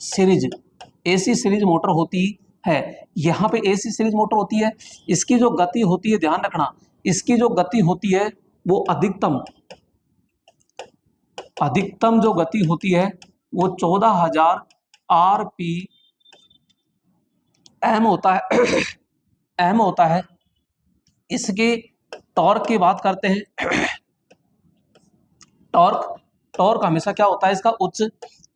सीरीज मोटर होती है। यहाँ पे एसी सीरीज मोटर होती है। इसकी जो गति होती है, ध्यान रखना, इसकी जो गति होती है वो अधिकतम जो गति होती है वो 14,000 RPM होता है एम होता है। इसके टॉर्क की बात करते हैं, टॉर्क हमेशा क्या होता है इसका उच्च।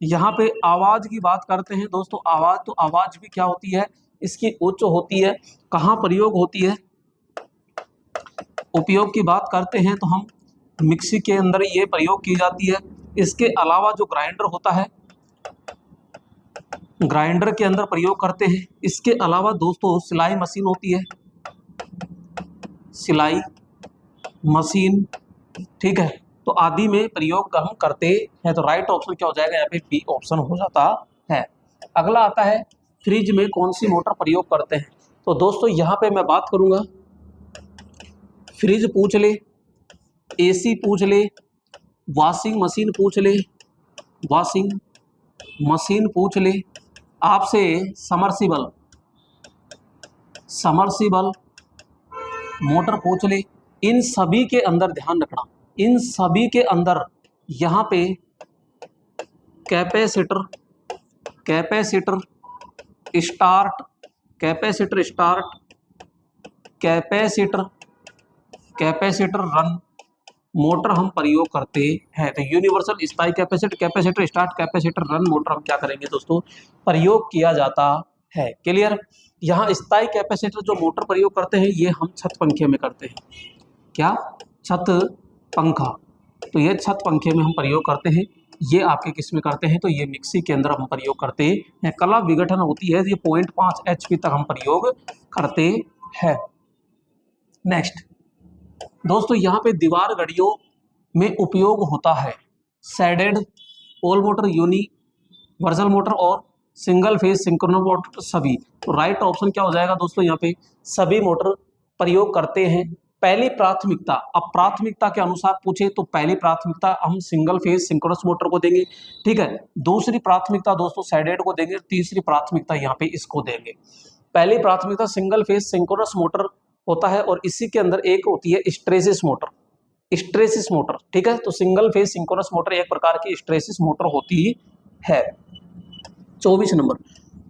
यहाँ पे आवाज की बात करते हैं दोस्तों, आवाज, तो आवाज भी क्या होती है इसकी उच्च होती है। कहाँ प्रयोग होती है, उपयोग की बात करते हैं तो हम मिक्सी के अंदर ये प्रयोग की जाती है। इसके अलावा जो ग्राइंडर होता है, ग्राइंडर के अंदर प्रयोग करते हैं। इसके अलावा दोस्तों सिलाई मशीन होती है, सिलाई मशीन, ठीक है, तो आदि में प्रयोग हम करते हैं। तो राइट ऑप्शन क्या हो जाएगा यहाँ पे, बी ऑप्शन हो जाता है। अगला आता है फ्रिज में कौन सी मोटर प्रयोग करते हैं। तो दोस्तों यहाँ पे मैं बात करूंगा, फ्रिज पूछ ले, एसी पूछ ले, वॉशिंग मशीन पूछ ले, वॉशिंग मशीन पूछ ले, आपसे समर्सिबल मोटर पूछ ले, इन सभी के अंदर ध्यान रखना, इन सभी के अंदर यहाँ पे capacitor start, capacitor run motor हम प्रयोग करते हैं। तो यूनिवर्सल स्थायी capacitor start, capacitor run motor हम क्या करेंगे दोस्तों, प्रयोग किया जाता है। क्लियर। यहाँ स्थायी कैपेसिटर जो मोटर प्रयोग करते हैं ये हम छत पंखे में करते हैं। क्या, छत पंखा, तो ये छत पंखे में हम प्रयोग करते हैं। ये आपके किस में करते हैं, तो ये मिक्सी के अंदर हम प्रयोग करते हैं। कला विघटन होती है, ये 0.5 HP तक हम प्रयोग करते हैं। नेक्स्ट दोस्तों यहाँ पे दीवार घड़ियों में उपयोग होता है shaded, pole motor, universal motor और सिंगल फेज सिंक्रोनस मोटर सभी। तो राइट ऑप्शन क्या हो जाएगा दोस्तों, यहाँ पे सभी मोटर प्रयोग करते हैं। पहली प्राथमिकता, अब प्राथमिकता के अनुसार पूछे तो पहली प्राथमिकता हम सिंगल फेज सिंक्रोनस मोटर को देंगे, ठीक है। दूसरी प्राथमिकता दोस्तों शेडेड को देंगे, तीसरी प्राथमिकता यहाँ पे इसको देंगे। पहली प्राथमिकता सिंगल फेज सिंक्रोनस मोटर होता है और इसी के अंदर एक होती है स्ट्रेसिस मोटर, ठीक है। तो सिंगल फेज सिंक्रोनस मोटर एक प्रकार की स्ट्रेसिस मोटर होती है। 24 नंबर,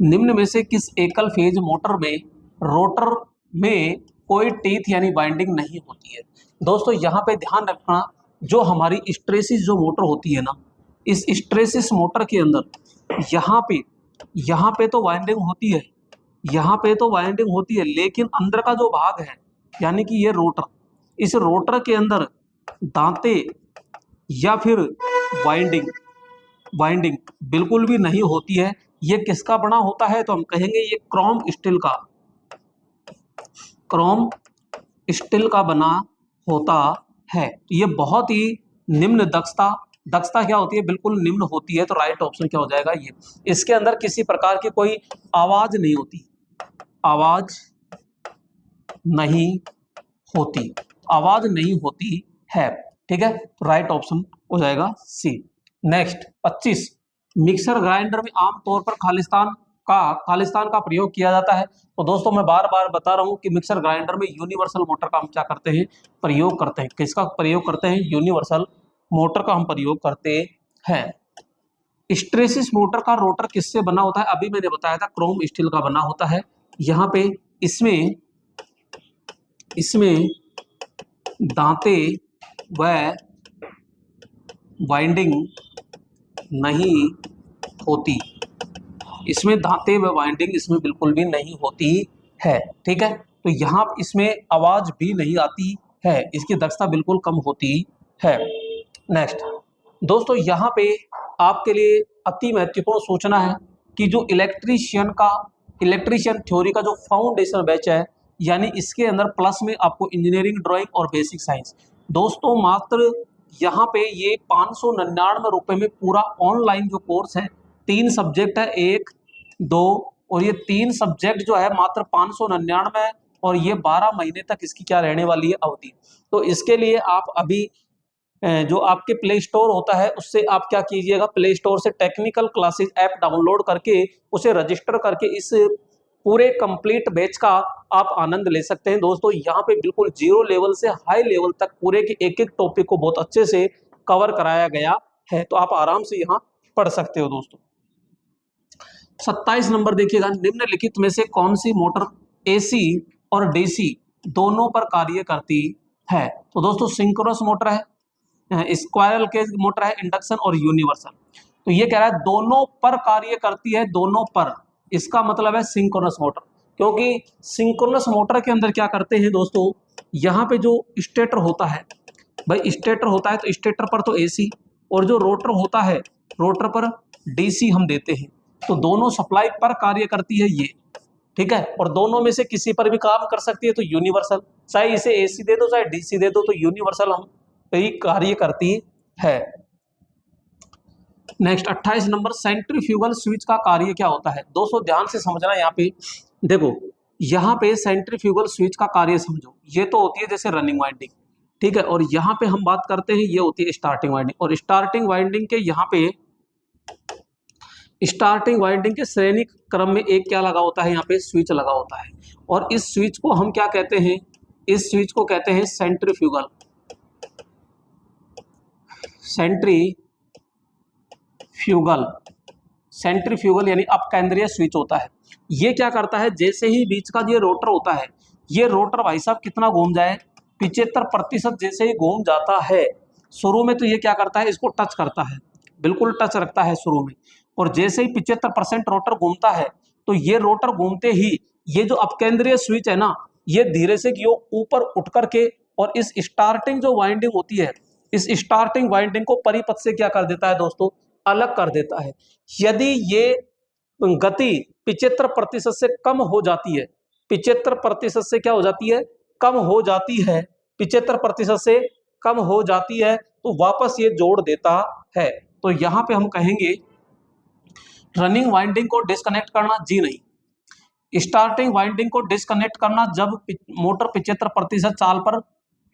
निम्न में से किस एकल फेज मोटर में रोटर में कोई टीथ यानी बाइंडिंग नहीं होती है। दोस्तों यहाँ पे ध्यान रखना, जो हमारी स्ट्रेसिस जो मोटर होती है ना, इस स्ट्रेसिस मोटर के अंदर यहाँ पे तो वाइंडिंग होती है, यहाँ पे तो वाइंडिंग होती है, लेकिन अंदर का जो भाग है यानी कि ये रोटर, इस रोटर के अंदर दांते या फिर वाइंडिंग बिल्कुल भी नहीं होती है। ये किसका बना होता है, तो हम कहेंगे ये क्रोम स्टील का बना होता है। ये बहुत ही निम्न दक्षता क्या होती है, बिल्कुल निम्न होती है। तो राइट ऑप्शन क्या हो जाएगा, ये। इसके अंदर किसी प्रकार की कोई आवाज नहीं होती, आवाज नहीं होती है, ठीक है। तो राइट ऑप्शन हो जाएगा सी। नेक्स्ट 25, मिक्सर ग्राइंडर में आमतौर पर खालिस्तान का प्रयोग किया जाता है। तो दोस्तों मैं बार बार बता रहा हूं कि मिक्सर ग्राइंडर में यूनिवर्सल मोटर का हम क्या करते हैं, प्रयोग करते हैं। किसका प्रयोग करते हैं, यूनिवर्सल मोटर का हम प्रयोग करते हैं। स्ट्रेसिस मोटर का रोटर किससे बना होता है, अभी मैंने बताया था क्रोम स्टील का बना होता है। यहाँ पे इसमें दांते व वाइंडिंग नहीं होती, इसमें दांते व वाइंडिंग इसमें बिल्कुल भी नहीं होती है, ठीक है। तो यहाँ इसमें आवाज भी नहीं आती है, इसकी दक्षता बिल्कुल कम होती है। नेक्स्ट दोस्तों यहाँ पे आपके लिए अति महत्वपूर्ण सूचना है कि जो इलेक्ट्रीशियन थ्योरी का जो फाउंडेशन बैच है, यानी इसके अंदर प्लस में आपको इंजीनियरिंग, ड्राइंग और बेसिक साइंस, दोस्तों मात्र यहाँ पे ये 599 रुपए में पूरा ऑनलाइन जो कोर्स है, 3 सब्जेक्ट है, 1, 2 और ये 3 सब्जेक्ट जो है मात्र 599 है और ये 12 महीने तक इसकी क्या रहने वाली है, अवधि। तो इसके लिए आप अभी जो आपके प्ले स्टोर होता है उससे आप क्या कीजिएगा, प्ले स्टोर से टेक्निकल क्लासेस ऐप डाउनलोड करके उसे रजिस्टर करके इस पूरे कंप्लीट बैच का आप आनंद ले सकते हैं। दोस्तों यहाँ पे बिल्कुल 0 लेवल से हाई लेवल तक पूरे के एक टॉपिक को बहुत अच्छे से कवर कराया गया है, तो आप आराम से यहाँ पढ़ सकते हो दोस्तों। 27 नंबर देखिएगा, निम्नलिखित में से कौन सी मोटर एसी और डीसी दोनों पर कार्य करती है? तो दोस्तों सिंक्रोनस मोटर है, स्क्वायरल केज मोटर है, इंडक्शन और यूनिवर्सल। तो ये कह रहा है दोनों पर कार्य करती है, दोनों पर, इसका मतलब है सिंक्रोनस मोटर। क्योंकि सिंक्रोनस मोटर के अंदर क्या करते हैं दोस्तों, यहाँ पे जो स्टेटर होता है, भाई स्टेटर होता है तो स्टेटर पर तो एसी, और जो रोटर होता है रोटर पर डीसी हम देते हैं। तो दोनों सप्लाई पर कार्य करती है ये, ठीक है, और दोनों में से किसी पर भी काम कर सकती है तो यूनिवर्सल, चाहे इसे एसी दे दो चाहे डीसी दे दो, तो यूनिवर्सल हम ही कार्य करती है। नेक्स्ट 28 नंबर, सेंट्रीफ्यूगल स्विच का कार्य क्या होता है? दोस्तों ध्यान से समझना, यहाँ पे देखो, यहाँ पे सेंट्रीफ्यूगल स्विच का कार्य समझो, ये तो होती है जैसे रनिंग वाइंडिंग, ठीक है, और यहाँ पे हम बात करते हैं ये होती है स्टार्टिंग वाइंडिंग, और स्टार्टिंग वाइंडिंग के यहाँ पे स्टार्टिंग वाइंडिंग के श्रेणी क्रम में एक क्या लगा होता है, यहाँ पे स्विच लगा होता है, और इस स्विच को हम क्या कहते हैं, इस स्विच को कहते हैं सेंट्रीफ्यूगल, सेंट्रीफ्यूगल, सेंट्रीफ्यूगल यानी अपकेंद्रीय स्विच होता है। ये क्या करता है, जैसे ही बीच का ये रोटर होता है, ये रोटर भाई साहब कितना घूम जाए, 75% जैसे ही घूम जाता है शुरू में, तो ये क्या करता है, इसको टच करता है, बिल्कुल टच रखता है शुरू में, और जैसे ही 75% रोटर घूमता है, तो ये रोटर घूमते ही ये जो अपकेंद्रीय स्विच है ना, ये धीरे से यो ऊपर उठ करके, और इस स्टार्टिंग जो वाइंडिंग होती है, इस स्टार्टिंग वाइंडिंग को परिपथ से क्या कर देता है दोस्तों, अलग कर देता है। यदि ये गति 75% से कम हो जाती है, 75% से क्या हो जाती है, कम हो जाती है, 75% से कम हो जाती है, तो वापस ये जोड़ देता है। तो यहां पे हम कहेंगे रनिंग वाइंडिंग को डिस्कनेक्ट करना, जी नहीं। स्टार्टिंग वाइंडिंग को डिस्कनेक्ट करना जब मोटर 75% चाल पर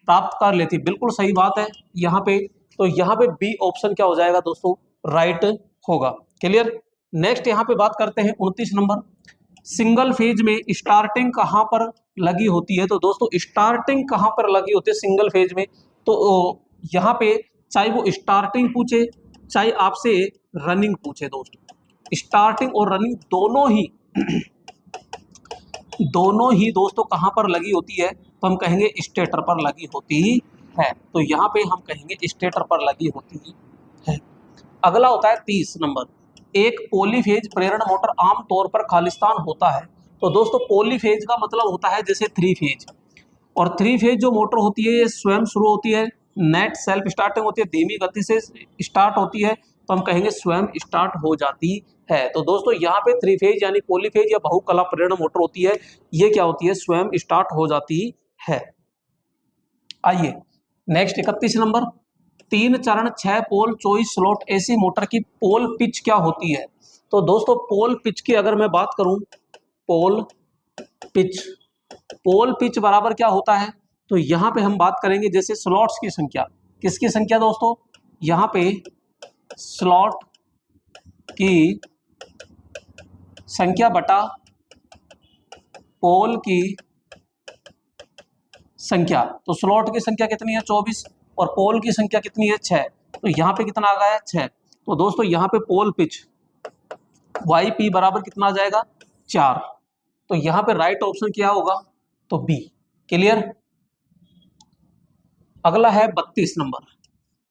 प्राप्त कर लेती, बिल्कुल सही बात है यहाँ पे। तो यहाँ पे बी ऑप्शन क्या हो जाएगा दोस्तों, राइट होगा। क्लियर। नेक्स्ट यहाँ पे बात करते हैं 29 नंबर, सिंगल फेज में स्टार्टिंग कहाँ पर लगी होती है? तो दोस्तों स्टार्टिंग कहाँ पर लगी होती है सिंगल फेज में? तो यहाँ पे चाहे वो स्टार्टिंग पूछे चाहे आपसे रनिंग पूछे दोस्तों, स्टार्टिंग और रनिंग दोनों ही दोस्तों कहां पर लगी होती है? तो हम कहेंगे स्टेटर पर लगी होती है। तो यहां पे हम कहेंगे स्टेटर पर लगी होती है। अगला होता है 30 नंबर, एक पॉलीफेज प्रेरण मोटर आमतौर पर खालिस्तान होता है। तो दोस्तों पॉलीफेज का मतलब होता है जैसे 3 फेज, और 3 फेज जो मोटर होती है ये स्वयं शुरू होती है, नेट सेल्फ स्टार्टिंग होती है, धीमी गति से स्टार्ट होती है, तो हम कहेंगे स्वयं स्टार्ट हो जाती है। तो दोस्तों यहाँ पे 3 फेज यानी पॉलीफेज या बहुकला प्रेरण मोटर होती है, ये क्या होती है, स्वयं स्टार्ट हो जाती है। आइए नेक्स्ट 31 नंबर, 3 चरण 6 पोल 24 स्लॉट एसी मोटर की पोल पिच क्या होती है? तो दोस्तों पोल पिच की अगर मैं बात करूं, पोल पिच बराबर क्या होता है? तो यहां पे हम बात करेंगे जैसे स्लॉट्स की संख्या, किसकी संख्या दोस्तों, यहां पे स्लॉट की संख्या बटा पोल की संख्या। तो स्लॉट की संख्या कितनी है, 24, और पोल की संख्या कितनी है, 6। तो यहाँ पे कितना आ गया है, 6। तो दोस्तों यहाँ पे पोल पिच YP बराबर कितना आ जाएगा, 4। तो यहाँ पे राइट ऑप्शन क्या होगा, तो बी। क्लियर। अगला है 32 नंबर,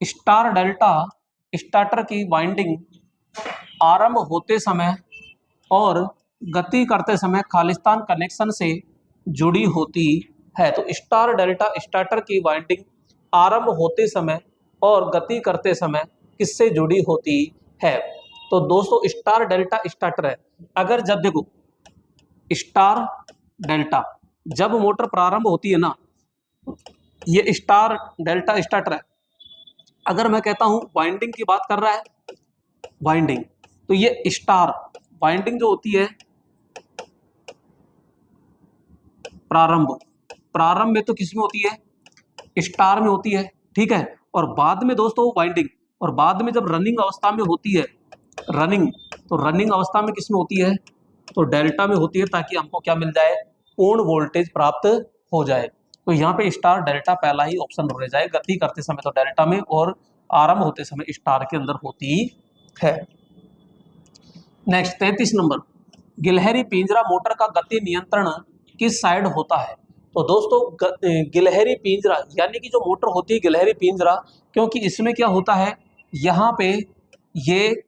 स्टार डेल्टा स्टार्टर की वाइंडिंग आरंभ होते समय और गति करते समय खालिस्तान कनेक्शन से जुड़ी होती है। तो स्टार डेल्टा स्टार्टर की वाइंडिंग आरंभ होते समय और गति करते समय किससे जुड़ी होती है? तो दोस्तों स्टार डेल्टा स्टार्टर है, अगर जब देखो स्टार डेल्टा जब मोटर प्रारंभ होती है ना, ये स्टार डेल्टा स्टार्टर है, अगर मैं कहता हूं वाइंडिंग की बात कर रहा है, वाइंडिंग, तो ये स्टार वाइंडिंग जो होती है प्रारंभ में तो किसमें होती है, स्टार में होती है, ठीक है। और बाद में दोस्तों वाइंडिंग, और बाद में जब रनिंग अवस्था में होती है, रनिंग, तो रनिंग अवस्था में किसमें होती है, तो डेल्टा में होती है, ताकि हमको क्या मिल जाए, पूर्ण वोल्टेज प्राप्त हो जाए। तो यहाँ पे स्टार डेल्टा पहला ही ऑप्शन रह जाए, गति करते समय तो डेल्टा में और आरंभ होते समय स्टार के अंदर होती है। नेक्स्ट 33 नंबर, गिलहरी पिंजरा मोटर का गति नियंत्रण किस साइड होता है? तो दोस्तों गिलहरी पिंजरा यानी कि जो मोटर होती है गिलहरी पिंजरा, क्योंकि इसमें क्या होता है, यहाँ पे ये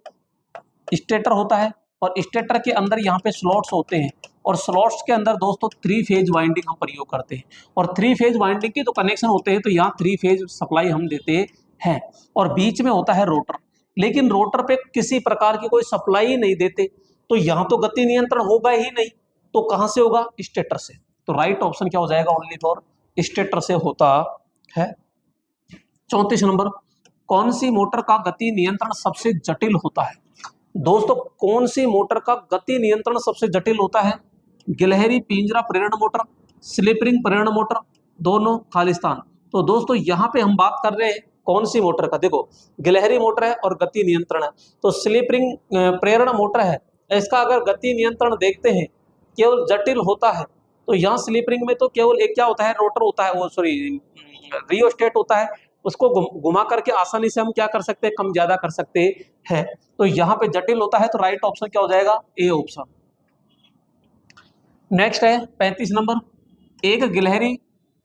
स्टेटर होता है और स्टेटर के अंदर यहाँ पे स्लॉट्स होते हैं और स्लॉट्स के अंदर दोस्तों 3 फेज वाइंडिंग हम प्रयोग करते हैं और 3 फेज वाइंडिंग के तो कनेक्शन होते हैं, तो यहाँ 3 फेज सप्लाई हम देते हैं और बीच में होता है रोटर। लेकिन रोटर पे किसी प्रकार की कोई सप्लाई ही नहीं देते, तो यहाँ तो गति नियंत्रण होगा ही नहीं, तो कहाँ से होगा? स्टेटर से। तो राइट ऑप्शन क्या हो जाएगा? ओनली फॉर स्टेटर से होता है। 34 नंबर, कौन सी मोटर का गति नियंत्रण सबसे जटिल होता है? दोस्तों कौन सी मोटर का गति नियंत्रण सबसे जटिल होता है? गिलहरी पिंजरा प्रेरण मोटर, स्लिप रिंग प्रेरण मोटर, दोनों, खालिस्तान। तो दोस्तों यहाँ पे हम बात कर रहे हैं कौन सी मोटर का, देखो गिलहरी मोटर है और गति नियंत्रण है, तो स्लिप रिंग प्रेरण मोटर है, इसका अगर गति नियंत्रण देखते हैं केवल जटिल होता है, तो यहाँ स्लिप रिंग में तो केवल एक क्या होता है, रोटर होता है, वो सॉरी रियोस्टेट होता है, उसको घुमा करके आसानी से हम क्या कर सकते हैं, कम ज्यादा कर सकते हैं। तो यहाँ पे जटिल होता है, तो राइट ऑप्शन क्या हो जाएगा? A option. नेक्स्ट है 35 नंबर, एक गिलहरी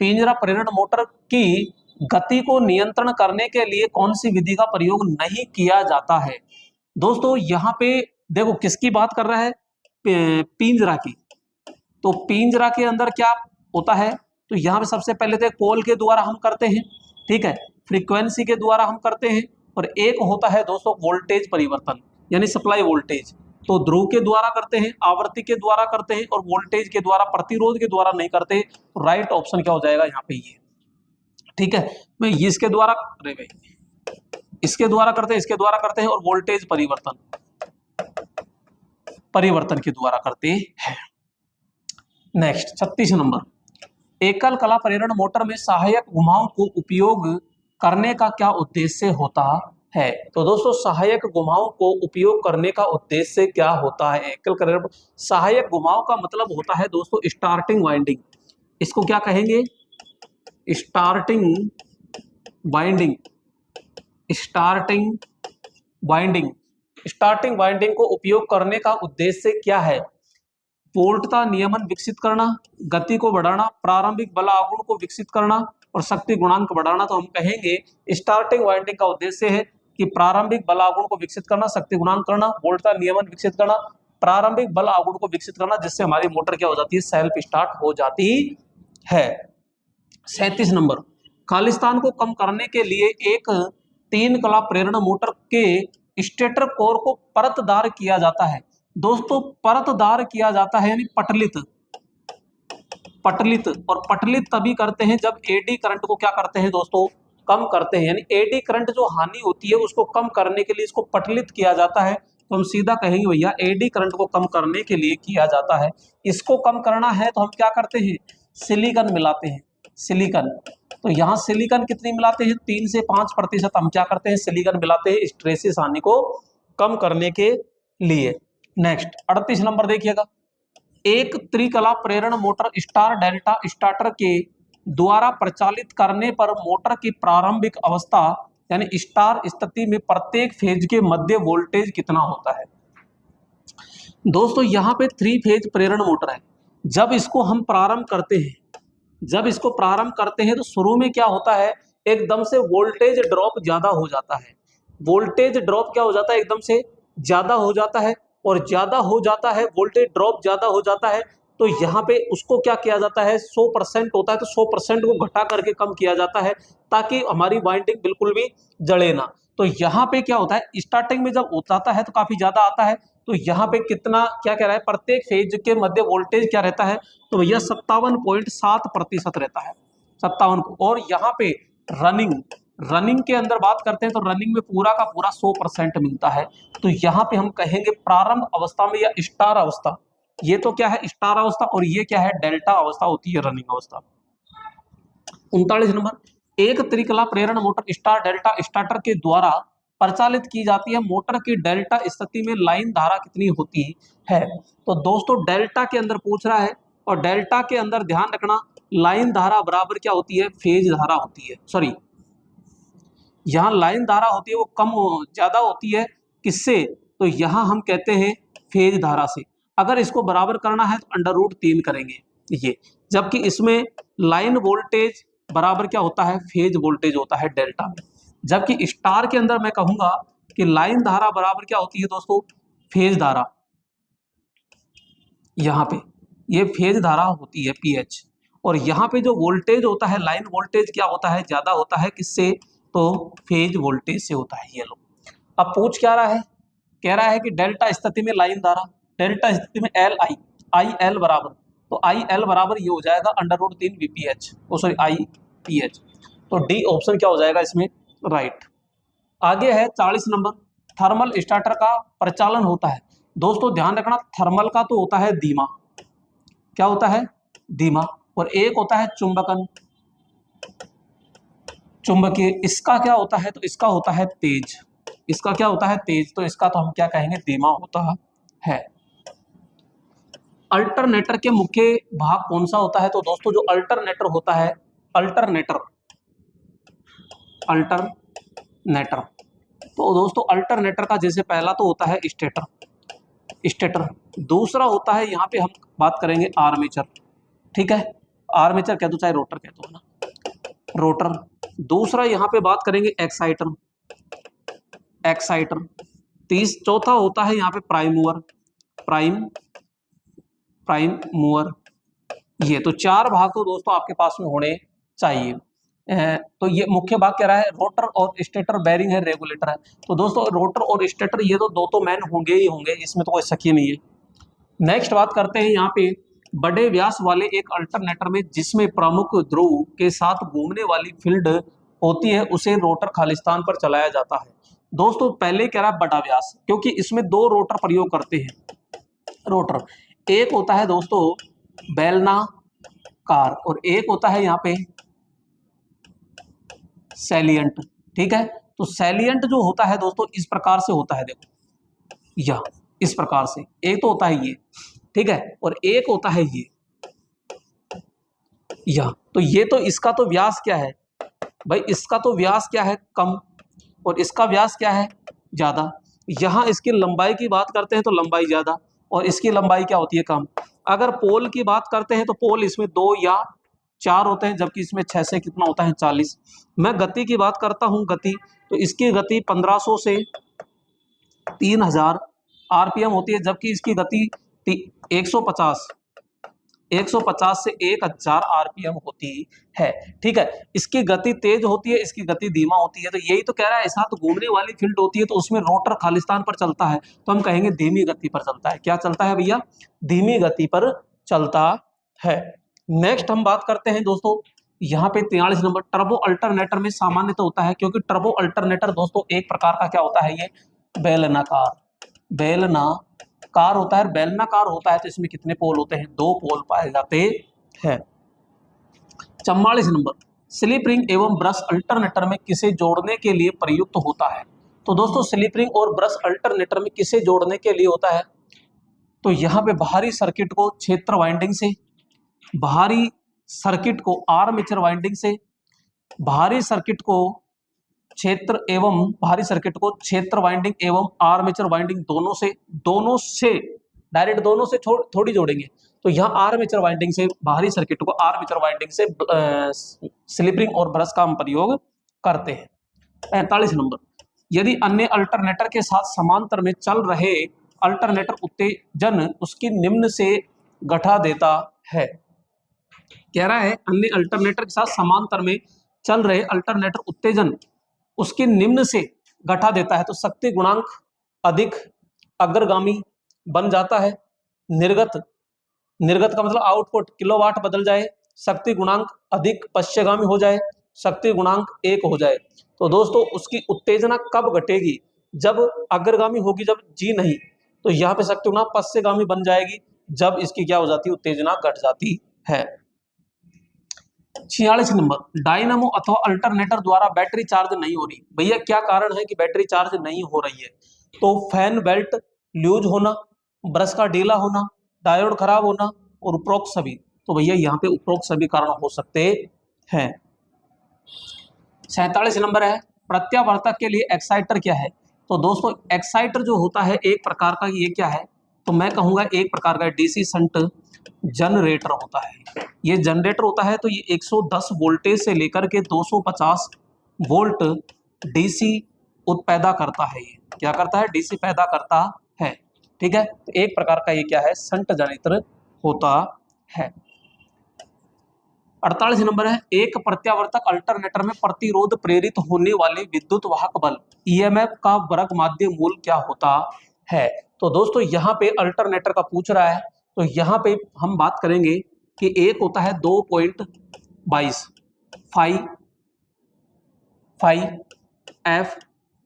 पिंजरा प्रेरण मोटर की गति को नियंत्रण करने के लिए कौन सी विधि का प्रयोग नहीं किया जाता है? दोस्तों यहाँ पे देखो किसकी बात कर रहा है, पिंजरा की। तो पिंजरा के अंदर क्या होता है, तो यहाँ पे सबसे पहले तो पोल के द्वारा हम करते हैं, ठीक है, फ्रीक्वेंसी के द्वारा हम करते हैं, और एक होता है दोस्तों वोल्टेज परिवर्तन यानी सप्लाई वोल्टेज, तो ध्रुव के द्वारा करते हैं, आवृत्ति के द्वारा करते हैं, और वोल्टेज के द्वारा, प्रतिरोध के द्वारा नहीं करते। राइट ऑप्शन क्या हो जाएगा यहाँ पे? ये ठीक है, मैं इसके द्वारा, अरे भाई इसके द्वारा करते हैं, इसके द्वारा करते हैं, और वोल्टेज परिवर्तन के द्वारा करते हैं। नेक्स्ट 36 नंबर, एकल कला प्रेरण मोटर में सहायक घुमाव को उपयोग करने का क्या उद्देश्य होता है? तो दोस्तों सहायक घुमाव को उपयोग करने का उद्देश्य क्या होता है? एकल प्रेरण सहायक घुमाव का मतलब होता है दोस्तों स्टार्टिंग वाइंडिंग, इसको क्या कहेंगे? Starting winding. Starting winding, starting winding को उपयोग करने का उद्देश्य क्या है? पूर्णता नियमन विकसित करना, गति को बढ़ाना, प्रारंभिक बल आघूर्ण को विकसित करना, और शक्ति गुणांक बढ़ाना। तो हम कहेंगे स्टार्टिंग वाइंडिंग का उद्देश्य है कि प्रारंभिक बल आघूर्ण को विकसित करना, शक्ति गुणांक करना, वोल्टता नियमन विकसित करना, प्रारंभिक बल आघूर्ण को विकसित करना, जिससे हमारी मोटर क्या हो जाती है? सेल्फ स्टार्ट हो जाती है। 37 नंबर, खालिस्तान को कम करने के लिए एक 3 कला प्रेरण मोटर के स्टेटर कोर को परतदार किया जाता है। दोस्तों परतदार किया जाता है यानी पटलित, और पटलित तभी करते हैं जब एडी करंट को क्या करते हैं दोस्तों? कम करते हैं, यानी एडी करंट जो हानि होती है उसको कम करने के लिए इसको पटलित किया जाता है। तो हम सीधा कहेंगे भैया एडी करंट को कम करने के लिए किया जाता है। इसको कम करना है तो हम क्या करते हैं? सिलिकॉन मिलाते हैं, सिलिकॉन। तो यहाँ सिलिकॉन कितनी मिलाते हैं? 3 से 5% हम क्या करते हैं? सिलिकॉन मिलाते हैं स्ट्रेसिस हानि को कम करने के लिए। नेक्स्ट 38 नंबर देखिएगा, एक त्रिकला प्रेरण मोटर स्टार डेल्टा स्टार्टर के द्वारा प्रचालित करने पर मोटर की प्रारंभिक अवस्था यानी स्टार स्थिति में प्रत्येक फेज के मध्य वोल्टेज कितना होता है? दोस्तों यहाँ पे 3 फेज प्रेरण मोटर है। जब इसको हम प्रारंभ करते हैं, तो शुरू में क्या होता है? एकदम से वोल्टेज ड्रॉप ज्यादा हो जाता है। वोल्टेज ड्रॉप क्या हो जाता है? एकदम से ज्यादा हो जाता है, और ज्यादा हो जाता है, वोल्टेज ड्रॉप ज्यादा हो जाता है। तो यहाँ पे उसको क्या किया जाता है? 100% होता है तो 100% को घटा करके कम किया जाता है, ताकि हमारी वाइंडिंग बिल्कुल भी जले ना। तो यहाँ पे क्या होता है? स्टार्टिंग में जब आता है तो काफी ज्यादा आता है, तो यहाँ पे कितना क्या कह रहा है? प्रत्येक फेज के मध्य वोल्टेज क्या रहता है? तो भैया 57.7% रहता है, 57। और यहाँ पे रनिंग के अंदर बात करते हैं तो रनिंग में पूरा का पूरा 100% मिलता है। तो यहाँ पे हम कहेंगे प्रारंभ अवस्था में या स्टार अवस्था, ये तो क्या है? स्टार अवस्था, और ये क्या है? डेल्टा अवस्था होती है, रनिंग अवस्था। 39 नंबर, एक त्रिकला प्रेरण मोटर स्टार डेल्टा स्टार्टर के द्वारा प्रचालित की जाती है। मोटर की डेल्टा स्थिति में लाइन धारा कितनी होती है? तो दोस्तों डेल्टा के अंदर पूछ रहा है, और डेल्टा के अंदर ध्यान रखना लाइन धारा बराबर क्या होती है? फेज धारा होती है। सॉरी, यहाँ लाइन धारा होती है वो कम ज्यादा होती है, किससे? तो यहाँ हम कहते हैं फेज धारा से। अगर इसको बराबर करना है तो √3 करेंगे ये, जबकि इसमें लाइन वोल्टेज बराबर क्या होता है, फेज वोल्टेज होता है डेल्टा में। जबकि स्टार के अंदर मैं कहूंगा कि लाइन धारा बराबर क्या होती है दोस्तों, फेज धारा। यहाँ पे ये फेज धारा होती है PH, और यहाँ पे जो वोल्टेज होता है लाइन वोल्टेज क्या होता है, ज्यादा होता है किससे, तो फेज वोल्टेज से होता है। ये लो, अब पूछ क्या रहा है, कह रहा है कि डेल्टा स्थिति में लाइन धारा, डेल्टा स्थिति में IL बराबर, तो IL बराबर ये हो जाएगा √3 VPH, सॉरी IPH। तो डी ऑप्शन क्या हो जाएगा इसमें, राइट। आगे है 40 नंबर, थर्मल स्टार्टर का प्रचालन होता है। दोस्तों ध्यान रखना, थर्मल का तो होता है धीमा, क्या होता है, धीमा, और एक होता है चुंबकन, चुंबकीय, इसका क्या होता है, तो इसका होता है तेज, इसका क्या होता है, तेज, तो इसका तो हम क्या कहेंगे, धीमा होता है। अल्टरनेटर के मुख्य भाग कौन सा होता है, तो दोस्तों जो अल्टरनेटर होता है, अल्टरनेटर, तो दोस्तों अल्टरनेटर का जैसे पहला तो होता है स्टेटर, दूसरा होता है यहाँ पे हम बात करेंगे आर्मेचर, ठीक है, आर्मेचर कह दो चाहे रोटर कह दो ना, रोटर। दूसरा यहाँ पे बात करेंगे एक्साइटर, चौथा होता है यहाँ पे प्राइम मूवर। ये तो 4 भाग तो दोस्तों आपके पास में होने चाहिए। तो ये मुख्य भाग कह रहा है, रोटर और स्टेटर, बेरिंग है, रेगुलेटर है। तो दोस्तों रोटर और स्टेटर ये तो दो मैन होंगे ही होंगे, इसमें तो कोई शक ही नहीं है। नेक्स्ट बात करते हैं यहाँ पे, बड़े व्यास वाले एक अल्टरनेटर में जिसमें प्रमुख ध्रुव के साथ घूमने वाली फील्ड होती है उसे रोटर खालिस्तान पर चलाया जाता है। दोस्तों पहले कह रहा है बड़ा व्यास, क्योंकि इसमें 2 रोटर प्रयोग करते हैं, रोटर, एक होता है दोस्तों बेलनाकार और एक होता है यहाँ पे सैलिएंट, ठीक है। तो सैलिएंट जो होता है दोस्तों इस प्रकार से होता है, देखो यह इस प्रकार से, एक तो होता है ये, ठीक है, और एक होता है ये, यह। तो ये तो इसका तो व्यास क्या है भाई, इसका तो व्यास क्या है, कम, और इसका व्यास क्या है, ज्यादा। यहां इसकी लंबाई की बात करते हैं तो लंबाई ज्यादा, और इसकी लंबाई क्या होती है, कम। अगर पोल की बात करते हैं तो पोल इसमें 2 या 4 होते हैं, जबकि इसमें 6 से कितना होता है, 40। मैं गति की बात करता हूं, गति, तो इसकी गति 1500 से 3000 RPM होती है, जबकि इसकी गति 150 से 1000 RPM होती है, ठीक है। इसकी गति तेज होती है, इसकी गति धीमा होती है। तो यही तो कह रहा है, साथ घूमने वाली फील्ड होती है तो उसमें रोटर खालिस्तान पर चलता है, तो हम कहेंगे धीमी गति पर चलता है। क्या चलता है भैया, धीमी गति पर चलता है। नेक्स्ट हम बात करते हैं दोस्तों यहाँ पे 43 नंबर, टर्बो अल्टरनेटर में सामान्यतः होता है, क्योंकि टर्बो अल्टरनेटर दोस्तों एक प्रकार का क्या होता है, ये बेलनाकार होता है। बेलनाकार होता है तो इसमें कितने पोल होते हैं, 2 पोल पाए जाते हैं। 44 नंबर, स्लिप रिंग एवं ब्रश अल्टरनेटर में किसे जोड़ने के लिए प्रयुक्त होता है। तो दोस्तों स्लिप रिंग और ब्रश अल्टरनेटर में किसे जोड़ने के लिए होता है, तो यहाँ पे बाहरी सर्किट को क्षेत्र वाइंडिंग से, बाहरी सर्किट को आर्मेचर वाइंडिंग से, बाहरी सर्किट को क्षेत्र वाइंडिंग एवं आर्मेचर वाइंडिंग दोनों से डायरेक्ट दोनों से थोड़ी जोड़ेंगे। तो यहाँ आर्मेचर वाइंडिंग से, बाहरी सर्किट को आर्मेचर वाइंडिंग से स्लिप रिंग और ब्रश का हम प्रयोग करते हैं। 45 नंबर, यदि अन्य अल्टरनेटर के साथ समांतर में चल रहे अल्टरनेटर उत्तेजन उसकी निम्न से गठा देता है। कह रहा है अन्य अल्टरनेटर के साथ समांतर में चल रहे अल्टरनेटर उत्तेजन उसके निम्न से गठा देता है, तो शक्ति गुणांक अधिक अग्रगामी बन जाता है, निर्गत का मतलब आउटपुट किलोवाट बदल जाए, शक्ति गुणांक अधिक पश्चगामी हो जाए, शक्ति गुणांक 1 हो जाए। तो दोस्तों उसकी उत्तेजना कब घटेगी, जब अग्रगामी होगी, जब जी नहीं, तो यहाँ पे शक्ति गुणांक पश्चगामी बन जाएगी, जब इसकी क्या हो जाती है, उत्तेजना घट जाती है। 46 नंबर, डायनामो अथवा अल्टरनेटर द्वारा बैटरी चार्ज नहीं हो रही। भैया क्या कारण है कि बैटरी चार्ज नहीं हो रही है, तो फैन बेल्ट लूज होना, ब्रश का ढीला होना, डायोड खराब होना और उपरोक्त सभी। तो भैया यहाँ पे उपरोक्त सभी कारण हो सकते हैं। 47 नंबर है, प्रत्यावर्तक के लिए एक्साइटर क्या है। तो दोस्तों एक्साइटर जो होता है एक प्रकार का, ये क्या है, तो मैं कहूँगा एक प्रकार का डीसी शंट जनरेटर होता है। ये जनरेटर होता है तो ये 110 वोल्टेज से लेकर के 250 वोल्ट डीसी पैदा करता है। ये क्या करता है? डीसी पैदा करता है। ठीक है, तो एक प्रकार का ये क्या है? शंट जनरेटर होता है। 48 नंबर है, एक प्रत्यावर्तक अल्टरनेटर में प्रतिरोध प्रेरित होने वाले विद्युत वाहक बल ईएमएफ का वर्ग माध्य मूल क्या होता है? तो दोस्तों यहाँ पे अल्टरनेटर का पूछ रहा है, तो यहाँ पे हम बात करेंगे कि एक होता है 2.22 फाइव एफ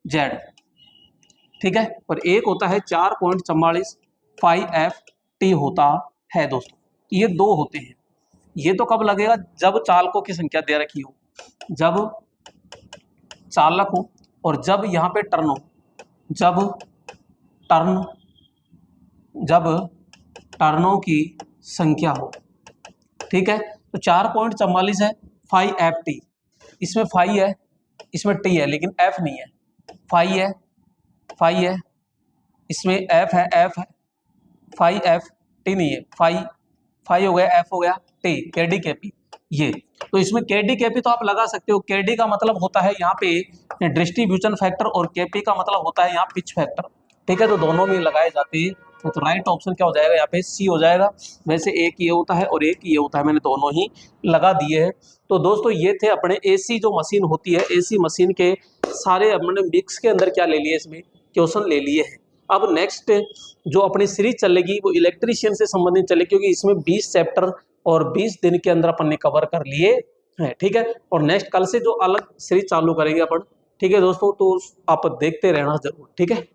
जेड, ठीक है, और एक होता है 4.44 फाइव एफ टी होता है। दोस्तों ये दो होते हैं। ये तो कब लगेगा? जब चालकों की संख्या दे रखी हो, जब चालक हो और जब यहाँ पे टर्न हो, जब टर्नों की संख्या हो। ठीक है, तो 4.44 है 5ft, इसमें 5 है, इसमें t है, लेकिन f नहीं है। 5 है, इसमें f है, 5ft नहीं है। 5 हो गया, f हो गया, t, kd kp ये। तो इसमें kd kp तो आप लगा सकते हो। kd का मतलब होता है यहाँ पे डिस्ट्रीब्यूशन फैक्टर और kp का मतलब होता है यहाँ पिच फैक्टर। ठीक है, तो दोनों में लगाए जाते हैं। तो राइट ऑप्शन क्या हो जाएगा? यहाँ पे सी हो जाएगा। वैसे एक ये होता है और एक ये होता है, मैंने दोनों ही लगा दिए हैं। तो दोस्तों ये थे अपने एसी जो मशीन होती है, एसी मशीन के सारे अपने मिक्स के अंदर क्या ले लिए, इसमें क्वेश्चन ले लिए हैं। अब नेक्स्ट जो अपनी सीरीज चलेगी वो इलेक्ट्रीशियन से संबंधित चलेगी, क्योंकि इसमें 20 चैप्टर और 20 दिन के अंदर अपन ने कवर कर लिए हैं। ठीक है, और नेक्स्ट कल से जो अलग सीरीज चालू करेंगे अपन। ठीक है दोस्तों, तो आप देखते रहना जरूर। ठीक है।